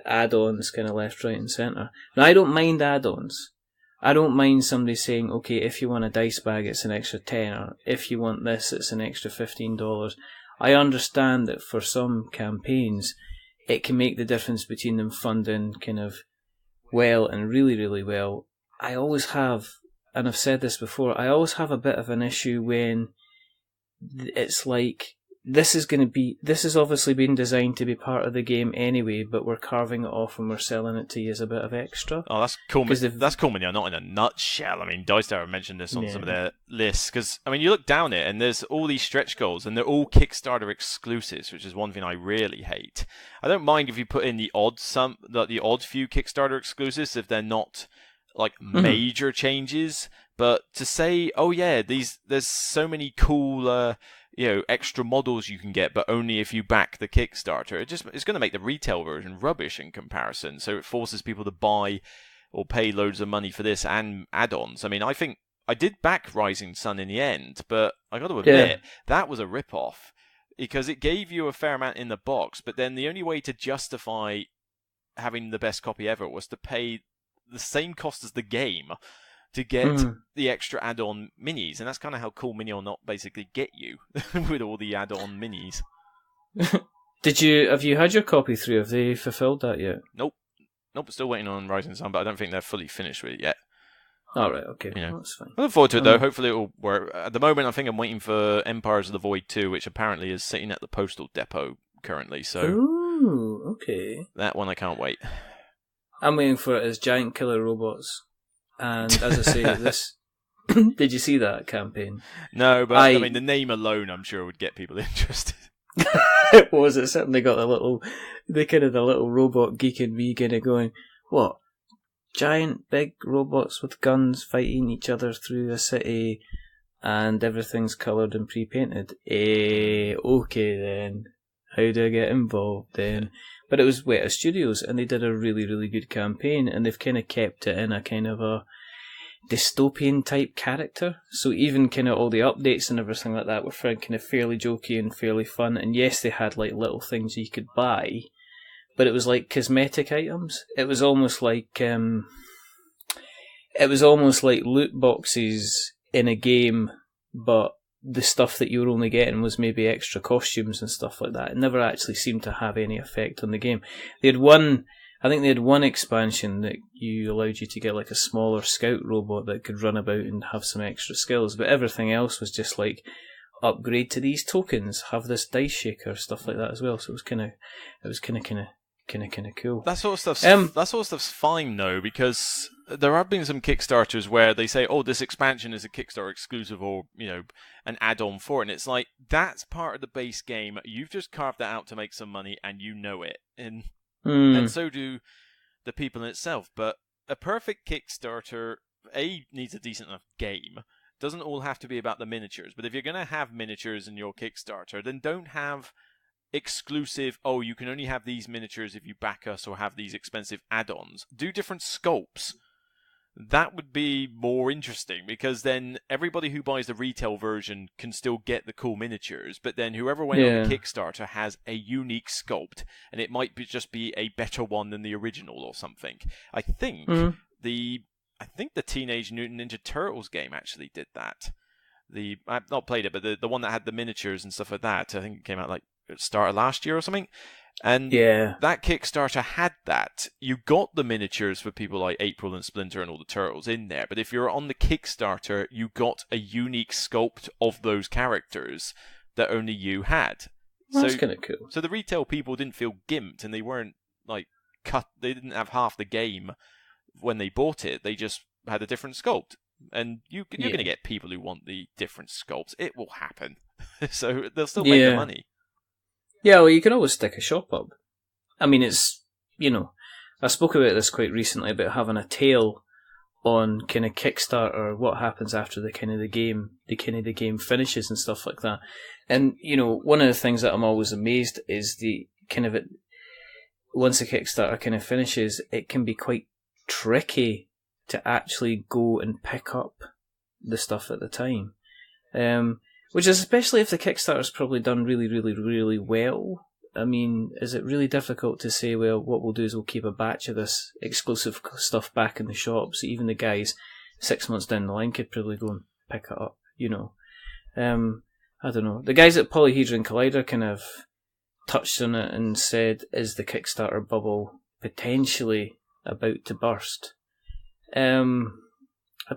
add-ons kind of left, right, and centre. Now, I don't mind add-ons. I don't mind somebody saying, okay, if you want a dice bag, it's an extra $10, or if you want this, it's an extra $15. I understand that for some campaigns, it can make the difference between them funding kind of well and really, really well. I always have, and I've said this before, I always have a bit of an issue when it's like this is obviously been designed to be part of the game anyway, but we're carving it off and we're selling it to you as a bit of extra. Oh, that's cool. That's cool, Minion, not in a nutshell. I mean, Dice Tower mentioned this on some of their lists, because, I mean, you look down it and there's all these stretch goals and they're all Kickstarter exclusives, which is one thing I really hate. I don't mind if you put in the odd few Kickstarter exclusives if they're not like major changes, but to say, oh yeah, there's so many cool extra models you can get, but only if you back the Kickstarter. It's going to make the retail version rubbish in comparison. So it forces people to buy or pay loads of money for this and add-ons. I mean, I think I did back Rising Sun in the end, but I got to admit that was a rip-off because it gave you a fair amount in the box. But then the only way to justify having the best copy ever was to pay the same cost as the game to get the extra add-on minis, and that's kind of how Cool Mini or Not basically get you with all the add-on minis. Have you had your copy through? Have they fulfilled that yet? Nope, still waiting on Rising Sun, but I don't think they're fully finished with it yet. All right, okay, that's fine. I look forward to it though. Hopefully it will work. At the moment, I think I'm waiting for Empires of the Void 2, which apparently is sitting at the postal depot currently. So, ooh, okay, that one I can't wait. I'm waiting for it as giant killer robots. And as I say, this did you see that campaign? No, but I mean the name alone, I'm sure would get people interested. It was. It certainly got the little robot geek in me kind of going, what? Giant big robots with guns fighting each other through a city, and everything's coloured and pre-painted. Okay then. How do I get involved then? But it was Weta Studios, and they did a really, really good campaign, and they've kind of kept it in a kind of a dystopian type character. So even kind of all the updates and everything like that were kind of fairly jokey and fairly fun. And yes, they had like little things you could buy, but it was like cosmetic items. It was almost like loot boxes in a game, but the stuff that you were only getting was maybe extra costumes and stuff like that. It never actually seemed to have any effect on the game. They had one expansion that allowed you to get like a smaller scout robot that could run about and have some extra skills, but everything else was just like upgrade to these tokens, have this dice shaker, stuff like that as well. So it was kind of cool. That sort of stuff's fine though, because there have been some Kickstarters where they say, "Oh, this expansion is a Kickstarter exclusive," or an add-on for it, and it's like that's part of the base game. You've just carved that out to make some money, and you know it, and so do the people in itself. But a perfect Kickstarter needs a decent enough game. Doesn't all have to be about the miniatures, but if you're going to have miniatures in your Kickstarter, then don't have exclusive, oh, you can only have these miniatures if you back us or have these expensive add-ons. Do different sculpts. That would be more interesting, because then everybody who buys the retail version can still get the cool miniatures, but then whoever went on the Kickstarter has a unique sculpt, and it might just be a better one than the original or something. I think the Teenage Mutant Ninja Turtles game actually did that. I've not played it, but the one that had the miniatures and stuff like that, I think it came out like start of last year or something. And that Kickstarter had that. You got the miniatures for people like April and Splinter and all the turtles in there, but if you're on the Kickstarter, you got a unique sculpt of those characters that only you had. That's kind of cool. So the retail people didn't feel gimped, and they weren't like cut. They didn't have half the game when they bought it. They just had a different sculpt. And you're going to get people who want the different sculpts. It will happen. So they'll still make the money. Yeah, well, you can always stick a shop up. I mean, it's, I spoke about this quite recently, about having a tale on kind of Kickstarter, what happens after the game finishes and stuff like that. And, one of the things that I'm always amazed is the kind of once a Kickstarter kind of finishes, it can be quite tricky to actually go and pick up the stuff at the time. Which is especially if the Kickstarter's probably done really, really, really well. I mean, is it really difficult to say, well, what we'll do is we'll keep a batch of this exclusive stuff back in the shops. Even the guys 6 months down the line could probably go and pick it up, I don't know. The guys at Polyhedron Collider kind of touched on it and said, is the Kickstarter bubble potentially about to burst? I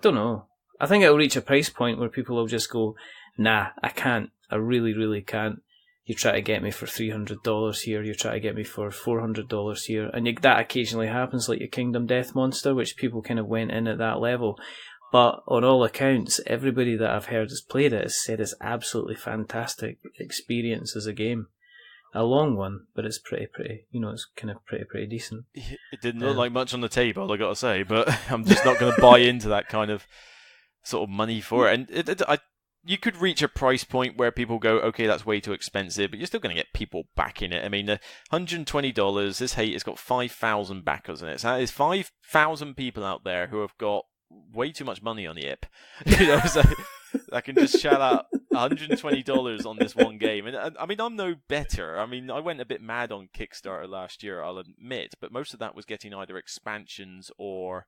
don't know. I think it'll reach a price point where people will just go, nah, I can't. I really, really can't. you try to get me for $300 here, you try to get me for $400 here, and that occasionally happens, like your Kingdom Death Monster, which people kind of went in at that level. But on all accounts, everybody that I've heard has played it has said it's absolutely fantastic experience as a game. A long one, but it's pretty, it's kind of pretty decent. It didn't look like much on the table, I gotta say, but I'm just not going to buy into that kind of sort of money for it. And you could reach a price point where people go, okay, that's way too expensive, but you're still going to get people backing it. I mean, $120, this hate has got 5,000 backers in it. So that is 5,000 people out there who have got way too much money on the IP. So I can just shout out $120 on this one game. And I mean, I'm no better. I mean, I went a bit mad on Kickstarter last year, I'll admit, but most of that was getting either expansions or,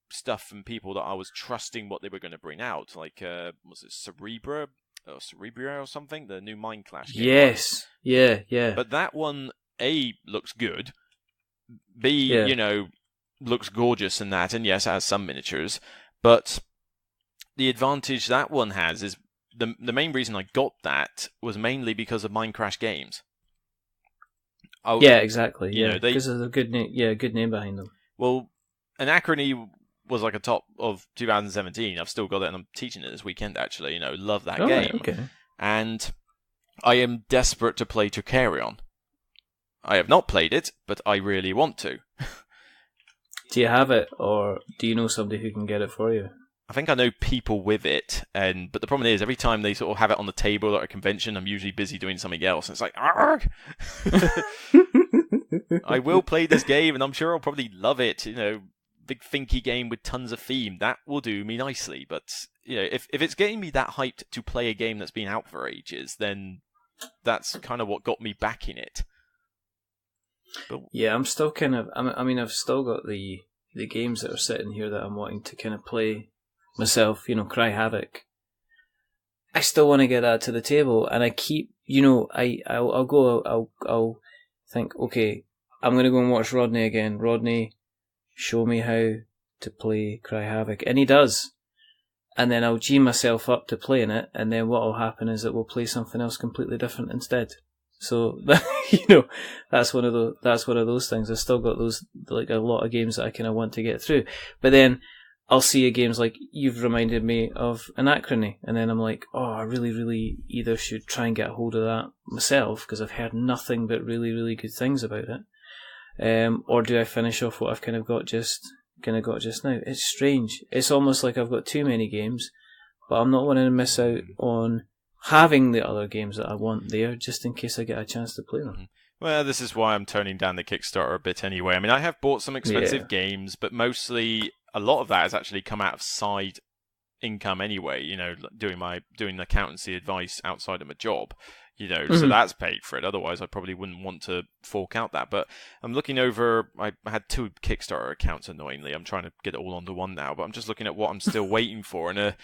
stuff from people that I was trusting what they were going to bring out. Like, was it Cerebria or something? The new Mind Clash game. Yes. Yeah. But that one, A, looks good. B, looks gorgeous in that. And yes, it has some miniatures. But the advantage that one has is the main reason I got that was mainly because of Minecraft games. Yeah, exactly. Because of the good name behind them. Well, Anachrony was like a top of 2017. I've still got it, and I'm teaching it this weekend, actually. Love that game. Right, okay. And I am desperate to play Tricarion. I have not played it, but I really want to. Do you have it, or do you know somebody who can get it for you? I think I know people with it, but the problem is every time they sort of have it on the table at a convention, I'm usually busy doing something else, and it's like, argh! I will play this game, and I'm sure I'll probably love it. Big thinky game with tons of theme, that will do me nicely. But if it's getting me that hyped to play a game that's been out for ages, then that's kind of what got me back in it. But yeah, I'm still kind of. I mean, I've still got the games that are sitting here that I'm wanting to kind of play myself. Cry Havoc. I still want to get that to the table, and I keep. I'll think, okay, I'm going to go and watch Rodney again. Rodney, show me how to play Cry Havoc. And he does. And then I'll G myself up to playing it, and then what will happen is that we'll play something else completely different instead. So, that's one of those things. I've still got those, like, a lot of games that I kind of want to get through. But then I'll see games like you've reminded me of Anachrony, and then I'm like, oh, I really, really either should try and get a hold of that myself, because I've heard nothing but really, really good things about it. Or do I finish off what I've kind of got just now? It's strange. It's almost like I've got too many games, but I'm not wanting to miss out on having the other games that I want there, just in case I get a chance to play them. Well, this is why I'm turning down the Kickstarter a bit anyway. I mean, I have bought some expensive games, but mostly a lot of that has actually come out of side income anyway, doing accountancy advice outside of my job. So that's paid for it. Otherwise, I probably wouldn't want to fork out that. But I'm looking over, I had 2 Kickstarter accounts, annoyingly. I'm trying to get it all onto one now, but I'm just looking at what I'm still waiting for. And,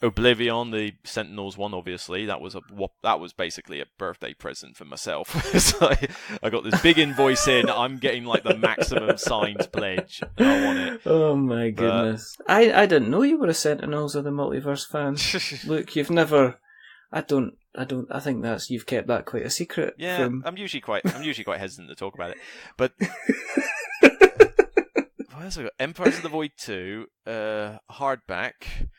Oblivion, the Sentinels one, obviously, that was basically a birthday present for myself. So I got this big invoice in. I'm getting like the maximum signed pledge. And I want it. Oh my goodness! I didn't know you were a Sentinels of the Multiverse fan. Look, you've never. I think you've kept that quite a secret. Yeah, I'm usually quite hesitant to talk about it, but. What else have I got? Empires of the Void 2, hardback.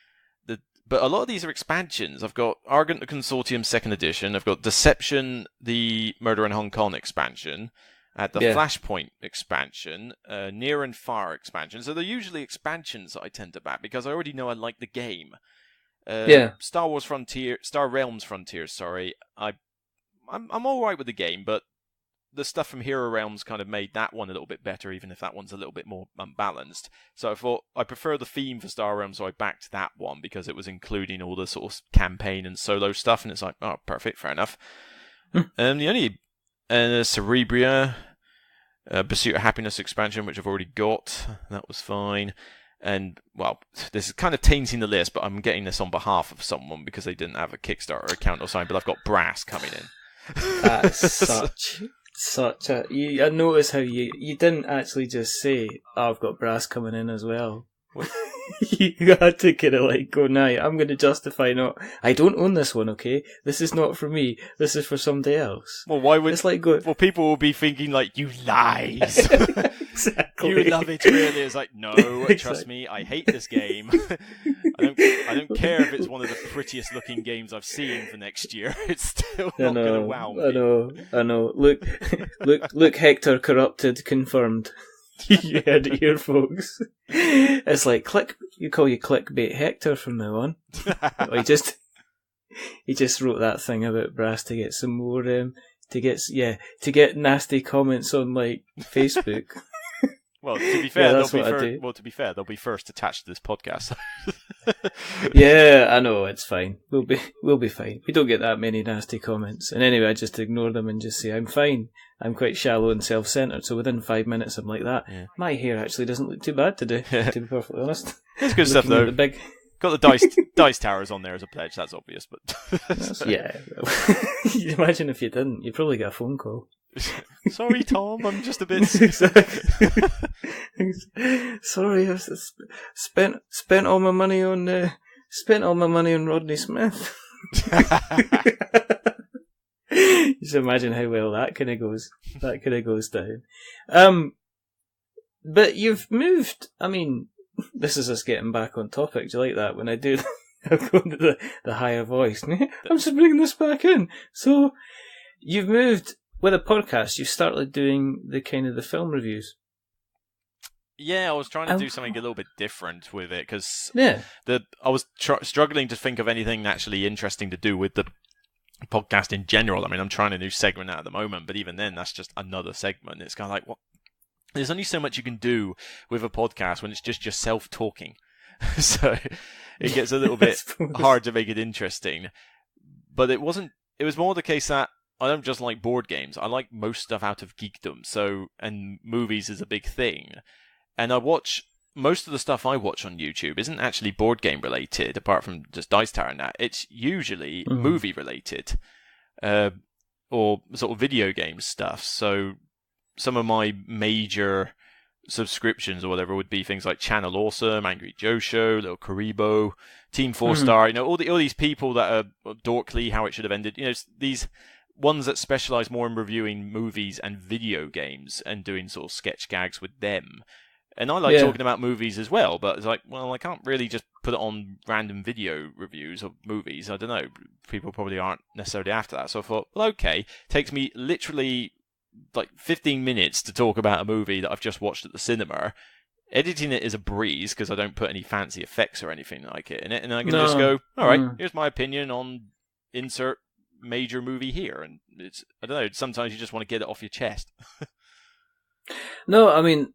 But a lot of these are expansions. I've got Argent the Consortium 2nd Edition. I've got Deception, the Murder in Hong Kong expansion. I had the Flashpoint expansion, Near and Far expansion. So they're usually expansions that I tend to back because I already know I like the game. Star Realms Frontier. Sorry, I'm all right with the game, but the stuff from Hero Realms kind of made that one a little bit better, even if that one's a little bit more unbalanced. So I thought I prefer the theme for Star Realms, so I backed that one because it was including all the sort of campaign and solo stuff, and it's like, oh, perfect, fair enough. And the only Cerebria, Pursuit of Happiness expansion, which I've already got, that was fine. And, well, this is kind of tainting the list, but I'm getting this on behalf of someone because they didn't have a Kickstarter account or something, but I've got Brass coming in. That's such a... I noticed how you didn't actually just say, oh, I've got Brass coming in as well. you had to kind of like go, nah, I'm going to justify not. I don't own this one, okay? This is not for me. This is for somebody else. Well, why would? It's like go. Well, people will be thinking like, you lies. Exactly. You love it, really. It's like, no, Exactly. trust me, I hate this game. I don't care if it's one of the prettiest looking games I've seen for next year. It's still not going to wow me. I know. Look, Hector corrupted, confirmed. You heard it here, folks. It's like you call you clickbait Hector from now on. he just wrote that thing about Brass to get some more to get nasty comments on like Facebook. Well, to be fair, they'll be first attached to this podcast. Yeah, I know, it's fine. We'll be fine. We don't get that many nasty comments. And anyway, I just ignore them and just say I'm fine. I'm quite shallow and self-centered, so within 5 minutes I'm like that. Yeah. My hair actually doesn't look too bad today, to be perfectly honest. It's good stuff though. Got the dice towers on there as a pledge, that's obvious, but yeah. You imagine if you didn't, you'd probably get a phone call. Sorry, Tom, I'm just a bit sorry, I spent all my money on Rodney Smith. Just imagine how well that kind of goes down. But you've moved. I mean, this is us getting back on topic. Do you like that when I do? I'm going to the higher voice. I'm just bringing this back in. So you've moved. With a podcast, you started doing the film reviews. Yeah, I was trying to do something a little bit different with it because I was struggling to think of anything actually interesting to do with the podcast in general. I mean, I'm trying a new segment out at the moment, but even then, that's just another segment. It's kind of like, what? There's only so much you can do with a podcast when it's just yourself talking. So it gets a little bit hard to make it interesting. But it was more the case that I don't just like board games. I like most stuff out of geekdom. And movies is a big thing. And most of the stuff I watch on YouTube isn't actually board game related, apart from just Dice Tower and that. It's usually movie related, or sort of video game stuff. So some of my major subscriptions or whatever would be things like Channel Awesome, Angry Joe Show, Little Karibo, Team 4-Star. All these people that are dorkly, How It Should Have Ended. These ones that specialize more in reviewing movies and video games and doing sort of sketch gags with them. And I like talking about movies as well, but it's like, well, I can't really just put it on random video reviews of movies. I don't know. People probably aren't necessarily after that. So I thought, well, okay. Takes me literally like 15 minutes to talk about a movie that I've just watched at the cinema. Editing it is a breeze because I don't put any fancy effects or anything like it in it. And I can just go, all right, here's my opinion on insert major movie here. And I don't know, sometimes you just want to get it off your chest. No, I mean,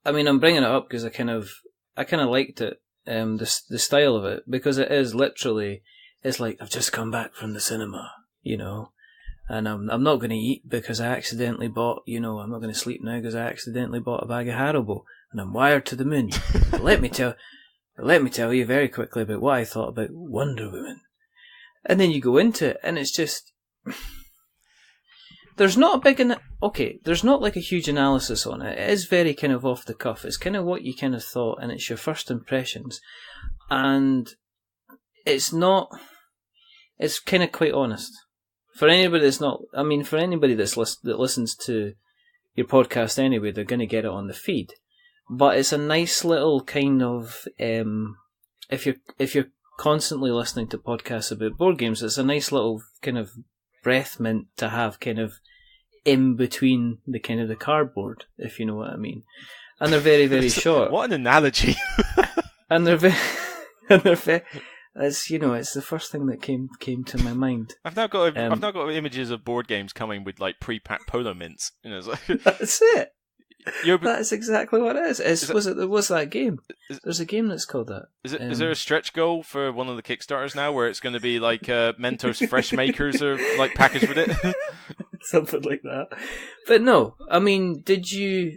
I'm bringing it up because I kind of liked it, the style of it, because it is literally, it's like, I've just come back from the cinema, and I'm not going to eat because I accidentally bought, I'm not going to sleep now because I accidentally bought a bag of Haribo, and I'm wired to the moon. But let me tell you very quickly about what I thought about Wonder Woman. And then you go into it, and it's just, there's not there's not like a huge analysis on it. It is very kind of off the cuff. It's kind of what you kind of thought, and it's your first impressions. And it's kind of quite honest. For anybody that listens to your podcast anyway, they're going to get it on the feed. But it's a nice little kind of, if you're constantly listening to podcasts about board games, it's a nice little kind of breath mint to have kind of in between the kind of the cardboard, if you know what I mean. And they're very, very short. What an analogy! and they're very, it's the first thing that came to my mind. I've now got images of board games coming with like pre-packed polo mints. That's it. That is exactly what it is. There was that game. There's a game that's called that. Is there a stretch goal for one of the Kickstarters now where it's going to be like Mentos Fresh Makers are like packaged with it? Something like that. But no, I mean, it's you're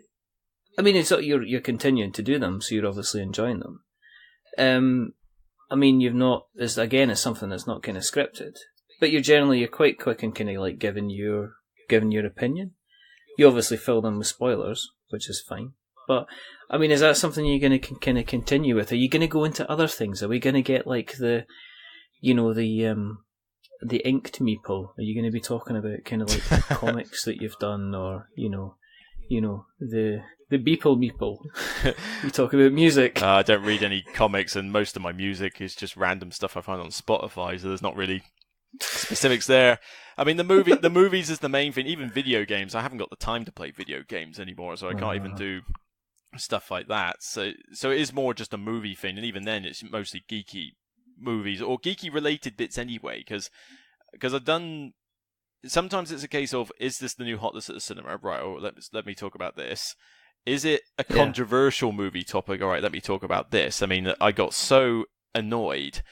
continuing to do them, so you're obviously enjoying them. I mean, it's something that's not kind of scripted, but you're quite quick in kind of like giving your opinion. You obviously fill them with spoilers, which is fine. But I mean, is that something you're going to kind of continue with? Are you going to go into other things? Are we going to get like the inked meeple? Are you going to be talking about kind of like comics that you've done, or the Beeple Meeple? You talk about music. I don't read any comics, and most of my music is just random stuff I find on Spotify, so there's not really specifics there. I mean, the movies is the main thing. Even video games, I haven't got the time to play video games anymore, so I can't even do stuff like that. So it is more just a movie thing, and even then, it's mostly geeky movies or geeky related bits anyway. Because I've done. Sometimes it's a case of, is this the new hotness at the cinema? Right, or let me talk about this. Is it a controversial movie topic? All right, let me talk about this. I mean, I got so annoyed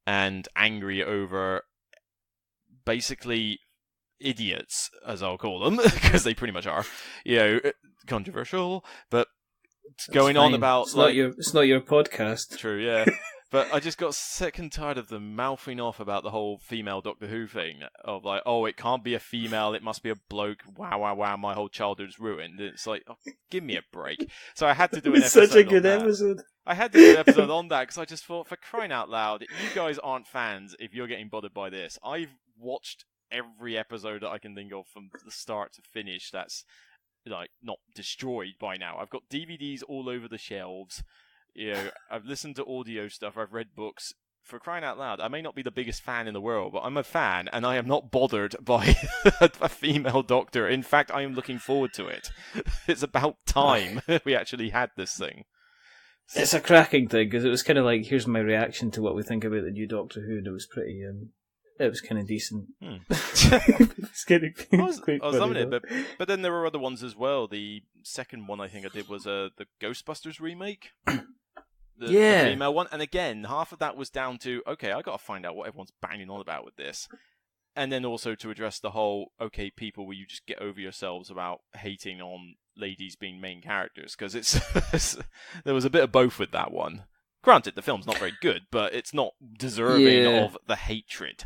and angry over basically idiots, as I'll call them, because they pretty much are, controversial, but going on about it's not your podcast. True, yeah. But I just got sick and tired of them mouthing off about the whole female Doctor Who thing. Of like, oh, it can't be a female, it must be a bloke. Wow, my whole childhood's ruined. It's like, oh, give me a break. So I had to do an episode. Such a good episode. I had to do an episode on that because I just thought, for crying out loud, you guys aren't fans if you're getting bothered by this. I've watched every episode that I can think of from the start to finish that's like not destroyed by now. I've got DVDs all over the shelves. I've listened to audio stuff, I've read books. For crying out loud, I may not be the biggest fan in the world, but I'm a fan, and I am not bothered by a female Doctor. In fact, I am looking forward to it. It's about time we actually had this thing. It's a cracking thing, because it was kind of like, here's my reaction to what we think about the new Doctor Who, and it was pretty, it was kind of decent. I was loving it, but then there were other ones as well. The second one I think I did was the Ghostbusters remake. The female one. And again, half of that was down to, okay, I got to find out what everyone's banging on about with this. And then also to address the whole, okay, people, will you just get over yourselves about hating on ladies being main characters? Because there was a bit of both with that one. Granted, the film's not very good, but it's not deserving of the hatred.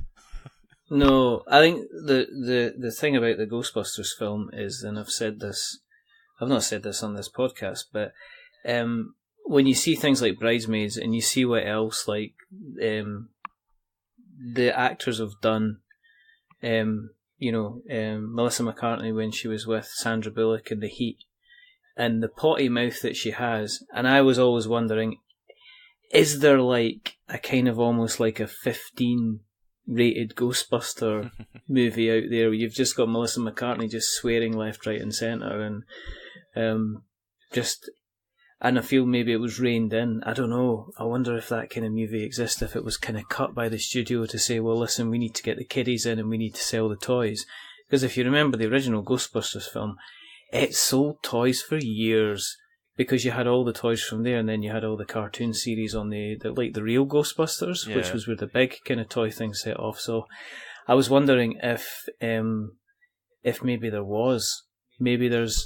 No, I think the thing about the Ghostbusters film is, and I've not said this on this podcast, but when you see things like Bridesmaids and you see what else like the actors have done, Melissa McCartney when she was with Sandra Bullock in The Heat, and the potty mouth that she has, and I was always wondering, is there like a kind of almost like a 15 rated Ghostbuster movie out there where you've just got Melissa McCartney just swearing left, right and centre, and and I feel maybe it was reined in. I don't know. I wonder if that kind of movie exists, if it was kind of cut by the studio to say, well, listen, we need to get the kiddies in and we need to sell the toys. Because if you remember the original Ghostbusters film, it sold toys for years because you had all the toys from there, and then you had all the cartoon series on the real Ghostbusters, which was where the big kind of toy thing set off. So I was wondering if maybe there's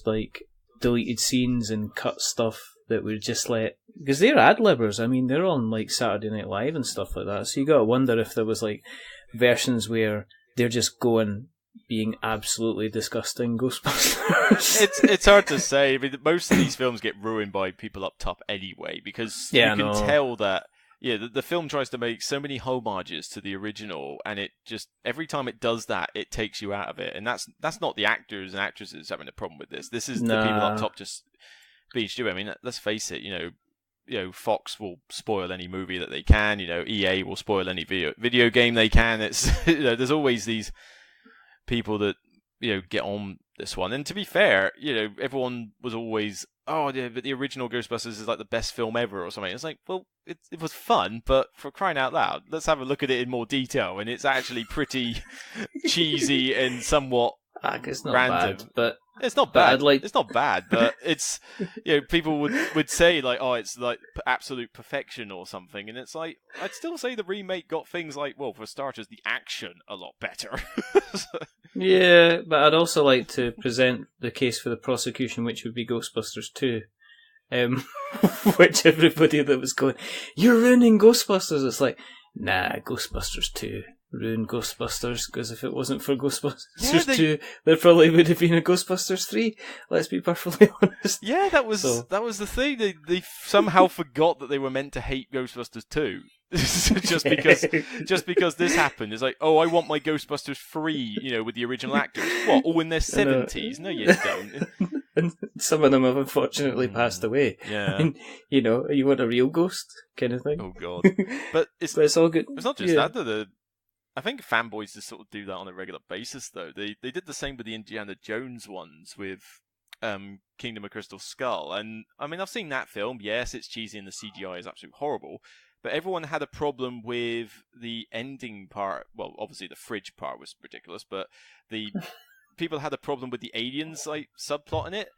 like deleted scenes and cut stuff that would just because they're ad-libbers. I mean, they're on like Saturday Night Live and stuff like that. So you gotta wonder if there was like versions where they're just being absolutely disgusting Ghostbusters. It's hard to say. I mean, most of these films get ruined by people up top anyway, because you can tell that the film tries to make so many homages to the original, and it just every time it does that, it takes you out of it. And that's not the actors and actresses having a problem with this. This is the people up top just being stupid. I mean, let's face it. Fox will spoil any movie that they can. EA will spoil any video game they can. It's there's always these people that get on this one. And to be fair, everyone was always, but the original Ghostbusters is like the best film ever or something. It's like, well, it was fun, but for crying out loud, let's have a look at it in more detail. And it's actually pretty cheesy and somewhat it's not random. Bad, but it's not bad. It's not bad, but it's people would say like, oh, it's like absolute perfection or something, and it's like I'd still say the remake got things like, well, for starters, the action a lot better. Yeah, but I'd also like to present the case for the prosecution, which would be Ghostbusters 2. Which everybody that was going, you're ruining Ghostbusters, it's like, nah, Ghostbusters 2. ruin Ghostbusters, because if it wasn't for Ghostbusters 2, there probably would have been a Ghostbusters 3. Let's be perfectly honest. Yeah, that was the thing. They somehow forgot that they were meant to hate Ghostbusters 2. just because this happened. It's like, oh, I want my Ghostbusters 3, with the original actors. What, all in their 70s? No, you don't. And some of them have unfortunately passed away. Yeah. And, you want a real ghost kind of thing. Oh, God. But it's all good. It's not just that, though. I think fanboys just sort of do that on a regular basis, though. They did the same with the Indiana Jones ones with Kingdom of Crystal Skull. And, I mean, I've seen that film. Yes, it's cheesy and the CGI is absolutely horrible. But everyone had a problem with the ending part. Well, obviously the fridge part was ridiculous, but the people had a problem with the aliens subplot in it.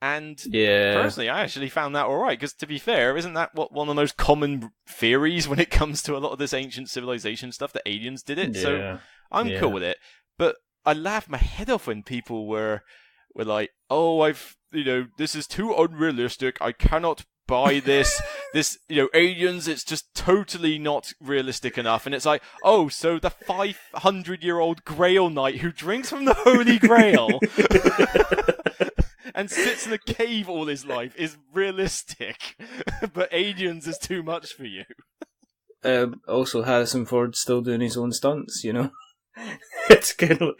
And personally, I actually found that all right. Because to be fair, isn't that one of the most common theories when it comes to a lot of this ancient civilization stuff? That aliens did it. Yeah. So I'm cool with it. But I laughed my head off when people were like, "Oh, this is too unrealistic. I cannot buy this aliens, it's just totally not realistic enough." And it's like, oh, so the 500-year-old Grail Knight who drinks from the Holy Grail and sits in a cave all his life is realistic, but aliens is too much for you. Also, Harrison Ford still doing his own stunts, It's kind of,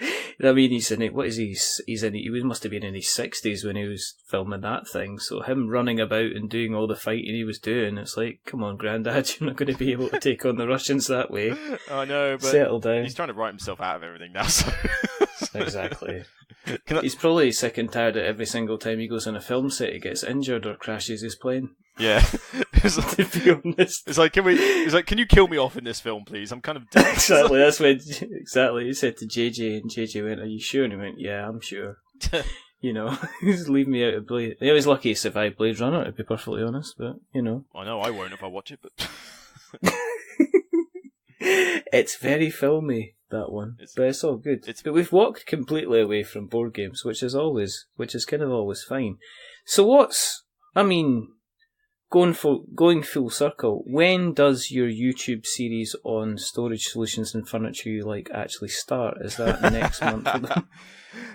he's in it. What is he? He must have been in his 60s when he was filming that thing. So him running about and doing all the fighting he was doing, it's like, come on, Grandad, you're not going to be able to take on the Russians that way. I know, but settle down. He's trying to write himself out of everything now. So. Exactly. He's probably sick and tired of every single time he goes on a film set, he gets injured or crashes his plane. Yeah. To be honest. It's like, can you kill me off in this film, please? I'm kind of dead. Exactly, that's when, he said to JJ, and JJ went, are you sure? And he went, yeah, I'm sure. Just leave me out of Blade. He was lucky he survived Blade Runner, to be perfectly honest, but, I know I won't if I watch it, but... It's very filmy, that one, but it's all good. But we've walked completely away from board games, which is kind of always fine. So going full circle, when does your YouTube series on storage solutions and furniture you actually start? Is that next month?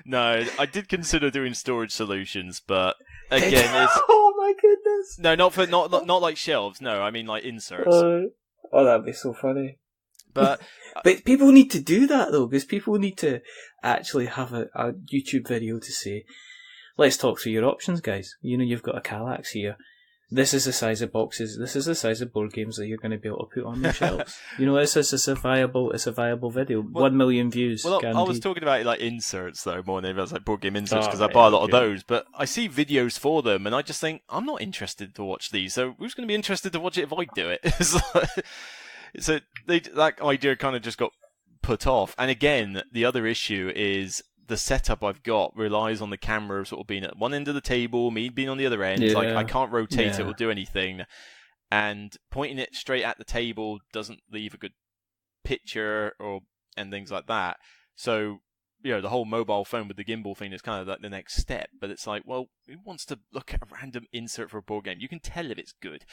No, I did consider doing storage solutions, but again, it's oh my goodness! No, not like shelves. No, I mean like inserts. Oh, that'd be so funny. But people need to do that though, because people need to actually have a YouTube video to say, let's talk through your options, guys. You've got a Kallax here. This is the size of boxes. This is the size of board games that you're going to be able to put on your shelves. It's a viable video. 1 million views. Well, guaranteed. I was talking about inserts though more than anything, board game inserts, because I buy a lot of those. But I see videos for them, and I just think I'm not interested to watch these. So who's going to be interested to watch it if I do it? So that idea kind of just got put off. And again, the other issue is the setup I've got relies on the camera sort of being at one end of the table, me being on the other end. Yeah. I can't rotate it or do anything. And pointing it straight at the table doesn't leave a good picture and things like that. So, the whole mobile phone with the gimbal thing is kind of like the next step. But it's like, well, who wants to look at a random insert for a board game? You can tell if it's good.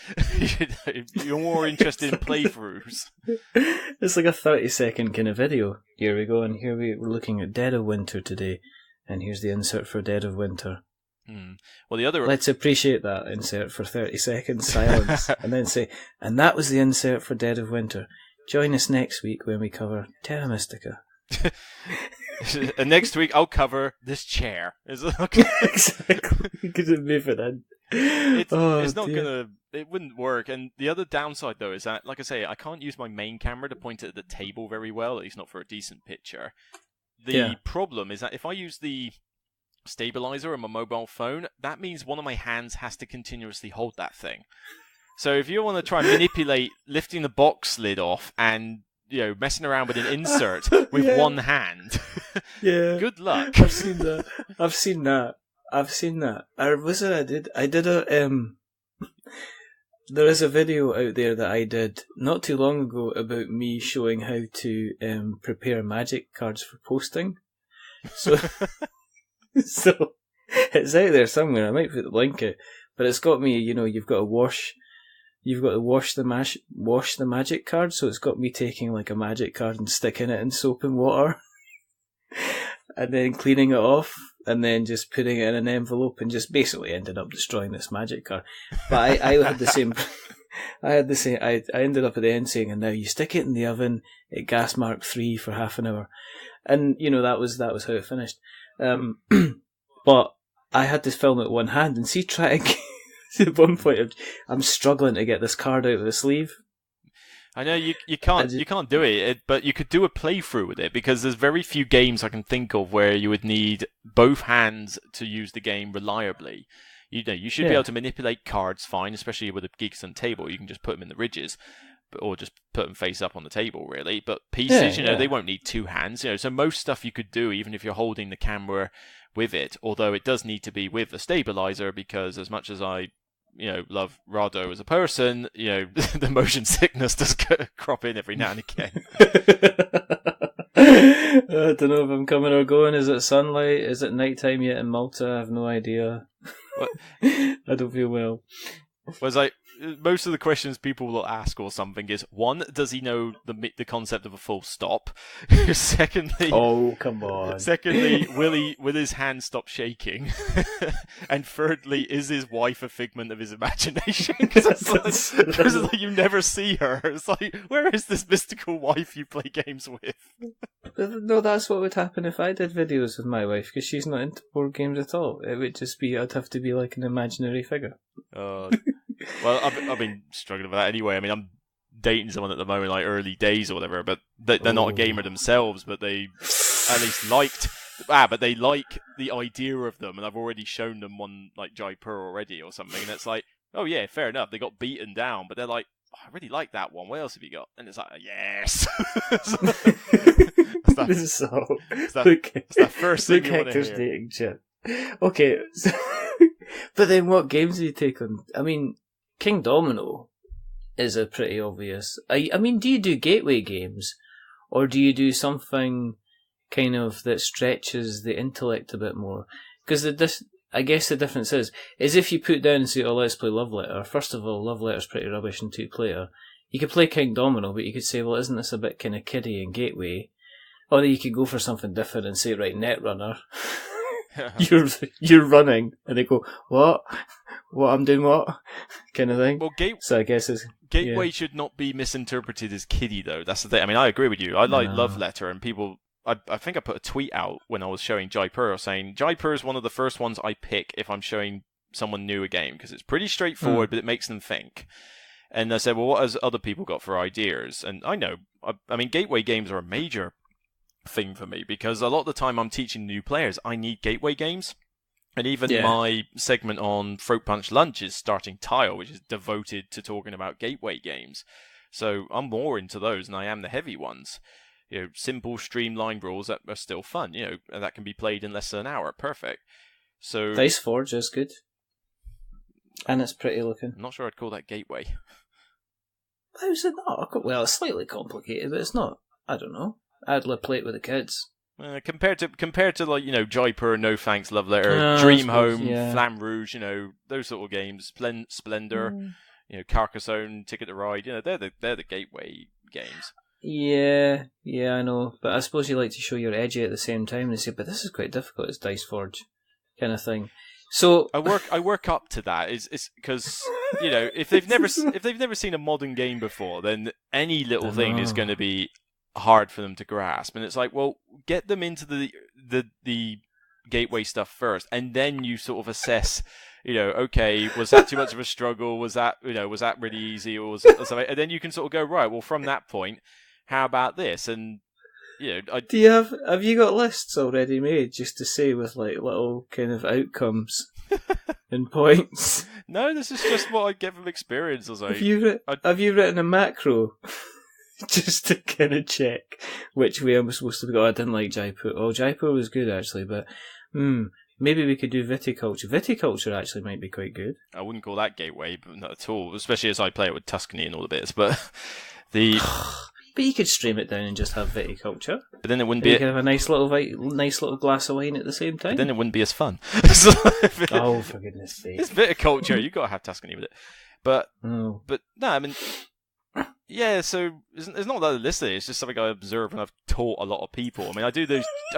You're more interested in playthroughs. It's like a 30-second kind of video. Here we go, and here we're looking at Dead of Winter today. And here's the insert for Dead of Winter. Well, the other... Let's appreciate that insert for 30 seconds, silence. And then say, and that was the insert for Dead of Winter. Join us next week when we cover Terra Mystica. And next week I'll cover this chair. Exactly. Because it move it in. It's not gonna. It wouldn't work. And the other downside though is that, like I say, I can't use my main camera to point it at the table very well. At least not for a decent picture. The problem is that if I use the stabilizer on my mobile phone, that means one of my hands has to continuously hold that thing. So if you want to try and manipulate lifting the box lid off and messing around with an insert with one hand. Yeah. Good luck. I've seen that. I did a there is a video out there that I did not too long ago about me showing how to prepare magic cards for posting. So it's out there somewhere. I might put the link out. But it's got me, you've got to wash you've got to wash the magic card, so it's got me taking like a magic card and sticking it in soap and water, and then cleaning it off, and then just putting it in an envelope, and just basically ended up destroying this magic card. But I had the same. I ended up at the end saying, and now you stick it in the oven at gas mark 3 for half an hour, and that was how it finished. But I had to film it one hand, and see, try to. At one point, I'm struggling to get this card out of the sleeve. I know you can't do it, but you could do a playthrough with it, because there's very few games I can think of where you would need both hands to use the game reliably. You should be able to manipulate cards fine, especially with a Geekson table. You can just put them in the ridges, or just put them face up on the table, really. But pieces, they won't need two hands. So most stuff you could do, even if you're holding the camera with it. Although it does need to be with a stabilizer, because as much as I love Rado as a person, the motion sickness does crop in every now and again. I don't know if I'm coming or going. Is it sunlight? Is it nighttime yet in Malta? I have no idea. I don't feel well. Most of the questions people will ask or something is, one, does he know the concept of a full stop? Secondly, oh come on. Secondly, will his hand stop shaking? And thirdly, is his wife a figment of his imagination? Because you never see her. It's like, where is this mystical wife you play games with? No, that's what would happen if I did videos with my wife, because she's not into board games at all. It would just be, I'd have to be like an imaginary figure. Well, I've been struggling with that anyway. I mean, I'm dating someone at the moment, like early days or whatever, but they're not a gamer themselves, but they at least liked. But they like the idea of them, and I've already shown them one like Jaipur already or something, and it's like, oh yeah, fair enough. They got beaten down, but they're like, oh, I really like that one. What else have you got? And it's like, yes. It's that first thing you want to hear. Dating Chip. Okay, but then what games do you take on? I mean, King Domino is a pretty obvious. I mean, do you do gateway games, or do you do something kind of that stretches the intellect a bit more? Because I guess the difference is if you put down and say, oh, let's play Love Letter. First of all, Love Letter's pretty rubbish in 2-player. You could play King Domino, but you could say, well, isn't this a bit kind of kiddie and gateway? Or you could go for something different and say, right, Netrunner. You're running, and they go, what I'm doing, what kind of thing. Well, so I guess it's gateway should not be misinterpreted as kiddie, though. That's the thing. I mean, I agree with you. I like Love Letter, and people. I think I put a tweet out when I was showing Jaipur saying Jaipur is one of the first ones I pick if I'm showing someone new a game, because it's pretty straightforward, but it makes them think. And I said, well, what has other people got for ideas? And I know, I mean, gateway games are a major thing for me, because a lot of the time I'm teaching new players, I need gateway games. And even my segment on Throat Punch Lunch is Starting Tile, which is devoted to talking about gateway games. So I'm more into those than I am the heavy ones. Simple, streamlined rules that are still fun, and that can be played in less than an hour. Perfect. So Dice Forge is good. And it's pretty looking. I'm not sure I'd call that gateway. How's it not? Well, it's slightly complicated, but it's not. I don't know. I'd play it with the kids. Compared to like Jaipur, No Thanks, Love Letter, Dream Home, Flamme Rouge, those sort of games, Splendor, Carcassonne, Ticket to Ride, they're the gateway games. Yeah, I know, but I suppose you like to show your edgy at the same time and say, but this is quite difficult. It's Dice Forge, kind of thing. So I work up to that. It's because if they've never seen a modern game before, then any little thing is going to be hard for them to grasp. And it's like, well, get them into the gateway stuff first, and then you sort of assess. Okay, was that too much of a struggle? Was that really easy, or was it something? And then you can sort of go, right, well, from that point, how about this? And do you have you got lists already made just to say with like little kind of outcomes and points? No, this is just what I get from experience. Have you written a macro just to kind of check which way I'm supposed to go? I didn't like Jaipur. Oh, Jaipur was good actually, but maybe we could do viticulture. Viticulture actually might be quite good. I wouldn't call that gateway, but not at all. Especially as I play it with Tuscany and all the bits. But but you could stream it down and just have viticulture. But then it wouldn't be. You could have a nice little glass of wine at the same time. But then it wouldn't be as fun. Oh, for goodness sake! It's viticulture. You got to have Tuscany with it. But no, I mean, yeah. So it's not that I list it. It's just something I observe, and I've taught a lot of people. I mean, I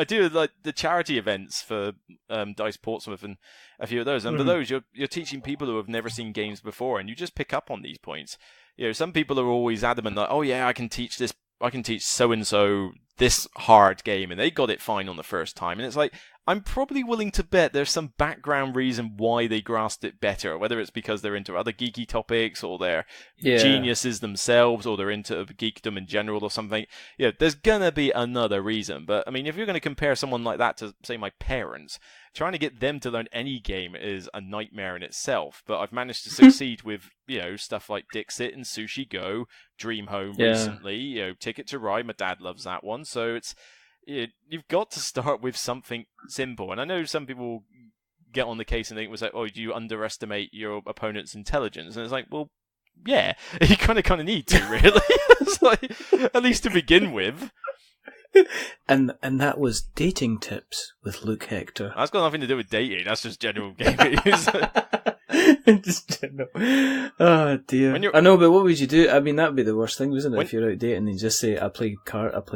do like the charity events for Dice Portsmouth and a few of those. And for those, you're teaching people who have never seen games before, and you just pick up on these points. You know, some people are always adamant that, oh yeah, I can teach this. I can teach so and so this hard game, and they got it fine on the first time. And it's like, I'm probably willing to bet there's some background reason why they grasped it better, whether it's because they're into other geeky topics, or they're geniuses themselves, or they're into geekdom in general or something. Yeah, there's gonna be another reason. But I mean, if you're gonna compare someone like that to, say, my parents, trying to get them to learn any game is a nightmare in itself. But I've managed to succeed with, you know, stuff like Dixit and Sushi Go, Dream Home recently, you know, Ticket to Ride. My dad loves that one. So it's, you've got to start with something simple. And I know some people get on the case and think it was like, oh, do you underestimate your opponent's intelligence? And it's like, well, yeah, you kind of need to, really. It's like, at least to begin with. And that was dating tips with Luke Hector. That's got nothing to do with dating. That's just general gaming. Just general. Oh dear. I know, but what would you do? I mean, that'd be the worst thing, wasn't it? If you're out dating and just say, I play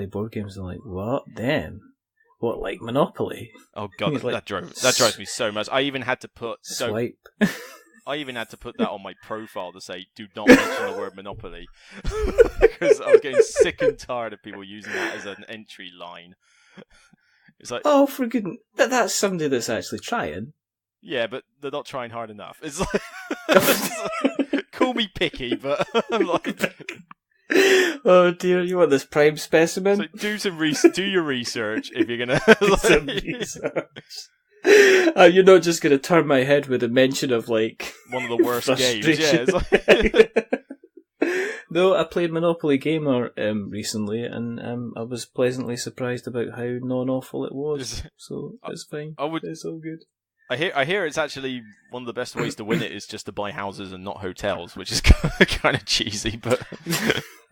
board games, and like, what? Then what? Like Monopoly? Oh god, that drives me so much. I even had to put swipe. I even had to put that on my profile to say, do not mention the word Monopoly. Because I was getting sick and tired of people using that as an entry line. It's like, oh, for goodness. But that's somebody that's actually trying. Yeah, but they're not trying hard enough. It's like, call me picky, but I'm like... Oh dear, you want this prime specimen? So do your research if you're going to... Some research. You're not just going to turn my head with a mention of, like... one of the worst games, yeah. It's like... No, I played Monopoly Gamer recently, and I was pleasantly surprised about how non-awful it was. So, it's fine. It's all good. I hear it's actually one of the best ways to win it is just to buy houses and not hotels, which is kind of cheesy, but...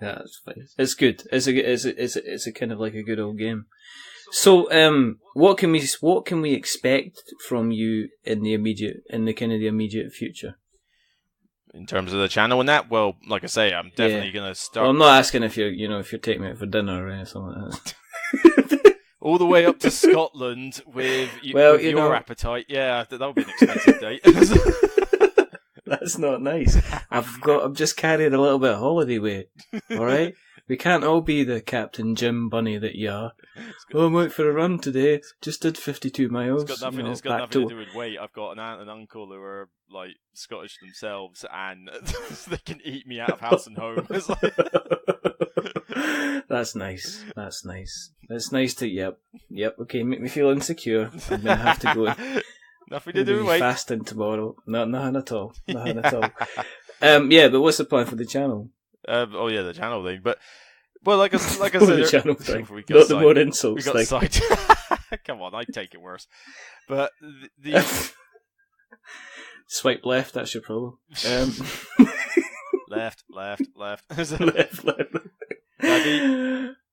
Yeah, it's fine. It's good. It's a kind of like a good old game. So, what can we expect from you in the immediate future? In terms of the channel and that, well, like I say, I'm definitely going to start. Well, I'm not asking if you're taking me out for dinner or something like that. All the way up to Scotland with your appetite. Yeah, that would be an expensive date. That's not nice. I'm just carrying a little bit of holiday weight. All right. We can't all be the Captain Jim Bunny that you are. Oh, I'm out for a run today. Just did 52 miles. It's got nothing to do with weight. I've got an aunt and uncle who are like Scottish themselves, and they can eat me out of house and home. It's like... That's nice. It's nice to yep. Okay, make me feel insecure. I'm gonna have to go. Nothing to do with weight. Fasting tomorrow. Nothing at all. Yeah, but what's the plan for the channel? The channel thing. But like I said, the channel thing. Not the more insults. We got side. Come on, I'd take it worse. But the swipe left. That's your problem. Left. left.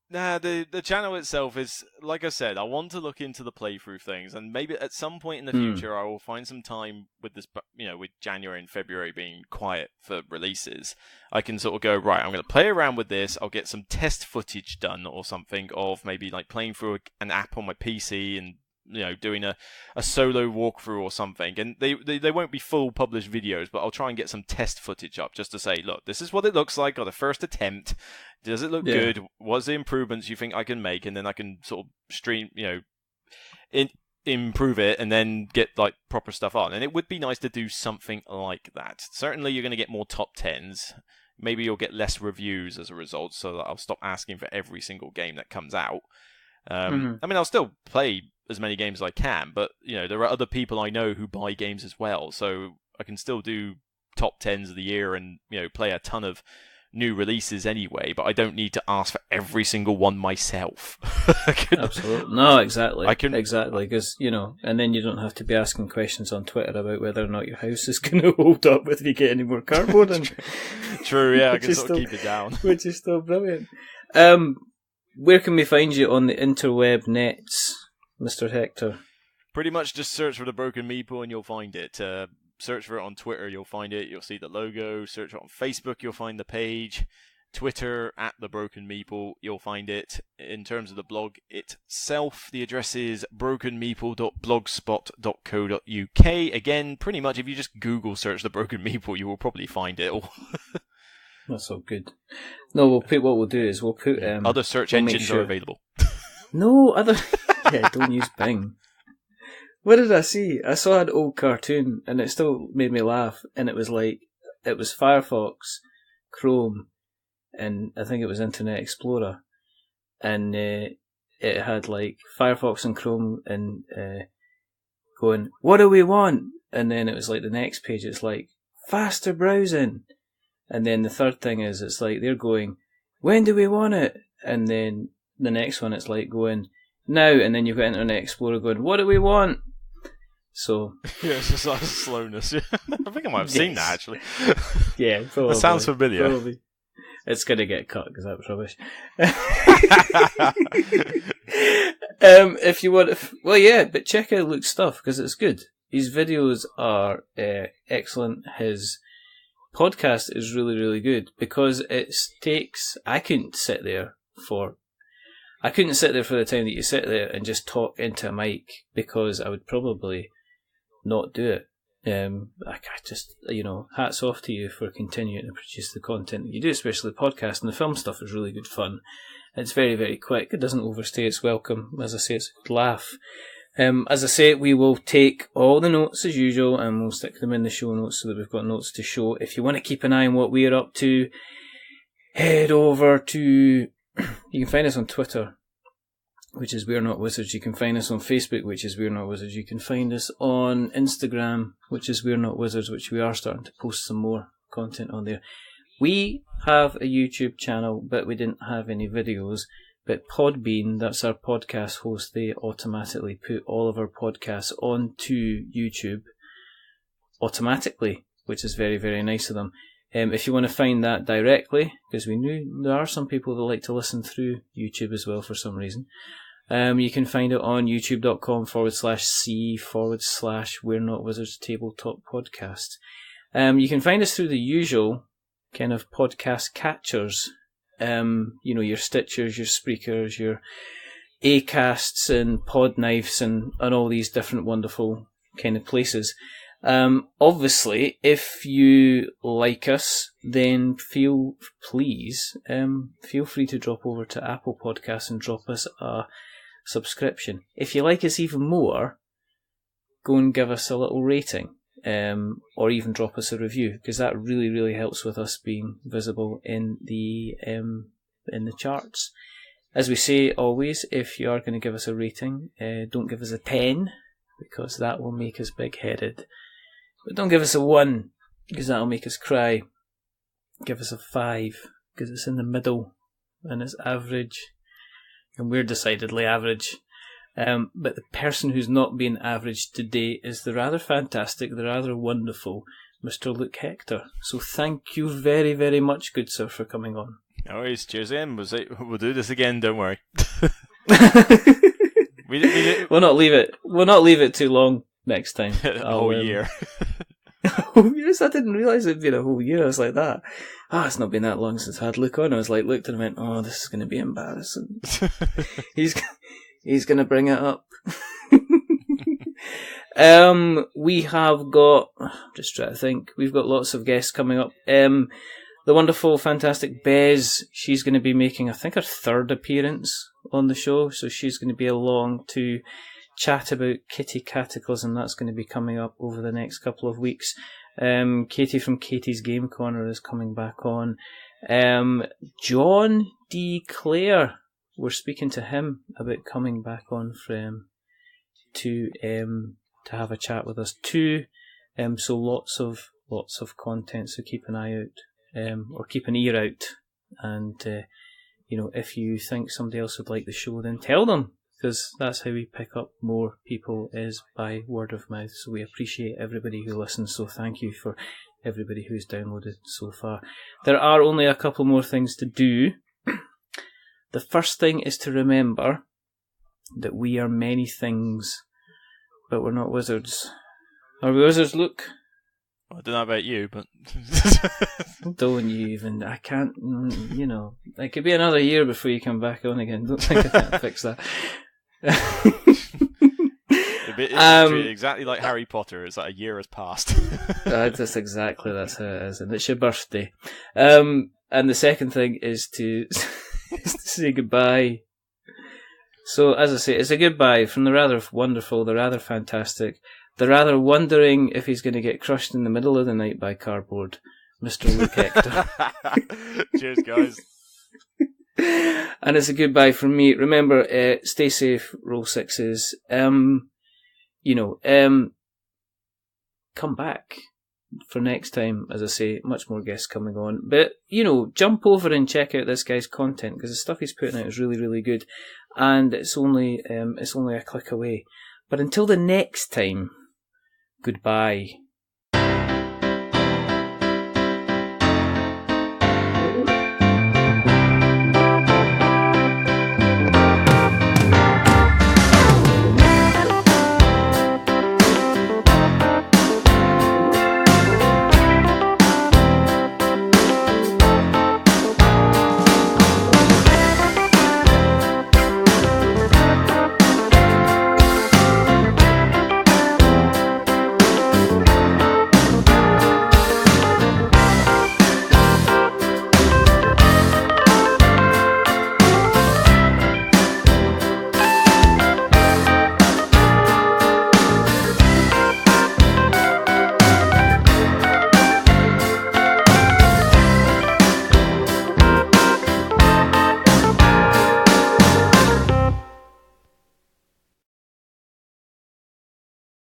The channel itself is, like I said, I want to look into the playthrough things, and maybe at some point in the future I will find some time with this, with January and February being quiet for releases. I can sort of go, right, I'm going to play around with this, I'll get some test footage done or something of maybe like playing through an app on my PC and doing a solo walkthrough or something. And they won't be full published videos, but I'll try and get some test footage up just to say, look, this is what it looks like on the first attempt. Does it look good? What's the improvements you think I can make? And then I can sort of stream, improve it and then get like proper stuff on. And it would be nice to do something like that. Certainly you're going to get more top 10s. Maybe you'll get less reviews as a result, so that I'll stop asking for every single game that comes out. I mean, I'll still play as many games as I can, but there are other people I know who buy games as well, so I can still do top 10s of the year and play a ton of new releases anyway, but I don't need to ask for every single one myself. Absolutely. No, exactly. Exactly, because, and then you don't have to be asking questions on Twitter about whether or not your house is going to hold up if you get any more cardboard. True, yeah, I can sort of keep it down. Which is still brilliant. Where can we find you on the interweb nets, Mr. Hector? Pretty much just search for the Broken Meeple and you'll find it. search for it on Twitter, you'll find it. You'll see the logo. Search it on Facebook, you'll find the page. Twitter at the Broken Meeple, you'll find it. In terms of the blog itself, the address is brokenmeeple.blogspot.co.uk. Again, pretty much if you just Google search the Broken Meeple, you will probably find it all. That's all good. No, what we'll do is we'll put other search engines are available. No other. Yeah, don't use Bing. What did I see? I saw an old cartoon, and it still made me laugh. And it was Firefox, Chrome, and I think it was Internet Explorer, and it had like Firefox and Chrome and going, what do we want? And then it was like the next page, it's like faster browsing, and then the third thing is it's like they're going, when do we want it? And then the next one it's like going now, and then you've got Internet Explorer going, what do we want? So yeah, it's just like slowness. I think I might have seen that actually. Yeah, probably. That sounds familiar. Probably. It's going to get cut because that was rubbish. If you want, but check out Luke's stuff because it's good. His videos are excellent. His podcast is really, really good because I couldn't sit there for the time that you sit there and just talk into a mic because I would probably not do it. I just, hats off to you for continuing to produce the content that you do, especially the podcast. And the film stuff is really good fun. It's very, very quick. It doesn't overstay its welcome. As I say, it's a good laugh. As I say, we will take all the notes as usual and we'll stick them in the show notes so that we've got notes to show. If you want to keep an eye on what we're up to, head over to... You can find us on Twitter, which is We're Not Wizards. You can find us on Facebook, which is We're Not Wizards. You can find us on Instagram, which is We're Not Wizards, which we are starting to post some more content on there. We have a YouTube channel, but we didn't have any videos. But Podbean, that's our podcast host, they automatically put all of our podcasts onto YouTube automatically, which is very, very nice of them. If you want to find that directly, because we knew there are some people that like to listen through YouTube as well for some reason, you can find it on youtube.com/c/We're Not Wizards Tabletop Podcast. You can find us through the usual kind of podcast catchers, your Stitchers, your Spreakers, your Acasts and Podknives and all these different wonderful kind of places. Obviously, if you like us, then feel free to drop over to Apple Podcasts and drop us a subscription. If you like us even more, go and give us a little rating, or even drop us a review, because that really, really helps with us being visible in the charts. As we say always, if you are going to give us a rating, don't give us a 10, because that will make us big-headed. But don't give us a 1, because that'll make us cry. Give us a 5, because it's in the middle, and it's average. And we're decidedly average. But the person who's not been average today is the rather fantastic, the rather wonderful Mr. Luke Hector. So thank you very, very much, good sir, for coming on. No worries, cheers in. We'll do this again, don't worry. We'll not leave it too long next time. A whole year. Yes, I didn't realise it'd been a whole year. I was like that. It's not been that long since I had Luke on. I was like, looked and went, oh, this is going to be embarrassing. He's going to bring it up. We have got, just trying to think, we've got lots of guests coming up. The wonderful, fantastic Bez, she's going to be making, I think, her 3rd appearance on the show. So she's going to be along to chat about Kitty Cataclysm. That's going to be coming up over the next couple of weeks. Katie from Katie's Game Corner is coming back on. John D. Clare, we're speaking to him about coming back on to have a chat with us too. So lots of content. So keep an eye out, or keep an ear out, and if you think somebody else would like the show, then tell them, because that's how we pick up more people, is by word of mouth. So we appreciate everybody who listens, so thank you for everybody who's downloaded so far. There are only a couple more things to do. The first thing is to remember that we are many things, but we're not wizards. Are we wizards, Luke? I don't know about you, but don't you even? I can't. It could be another year before you come back on again. Don't think I can't fix that. Exactly like Harry Potter. It's like a year has passed. That's how it is, and it's your birthday. And the second thing is to say goodbye. So, as I say, it's a goodbye from the rather wonderful, the rather fantastic, the rather wondering if he's going to get crushed in the middle of the night by cardboard, Mr. Luke Hector. Cheers, guys. And it's a goodbye from me. Remember, stay safe, roll sixes. Come back for next time. As I say, much more guests coming on. But, jump over and check out this guy's content, because the stuff he's putting out is really, really good. And it's only a click away. But until the next time, goodbye.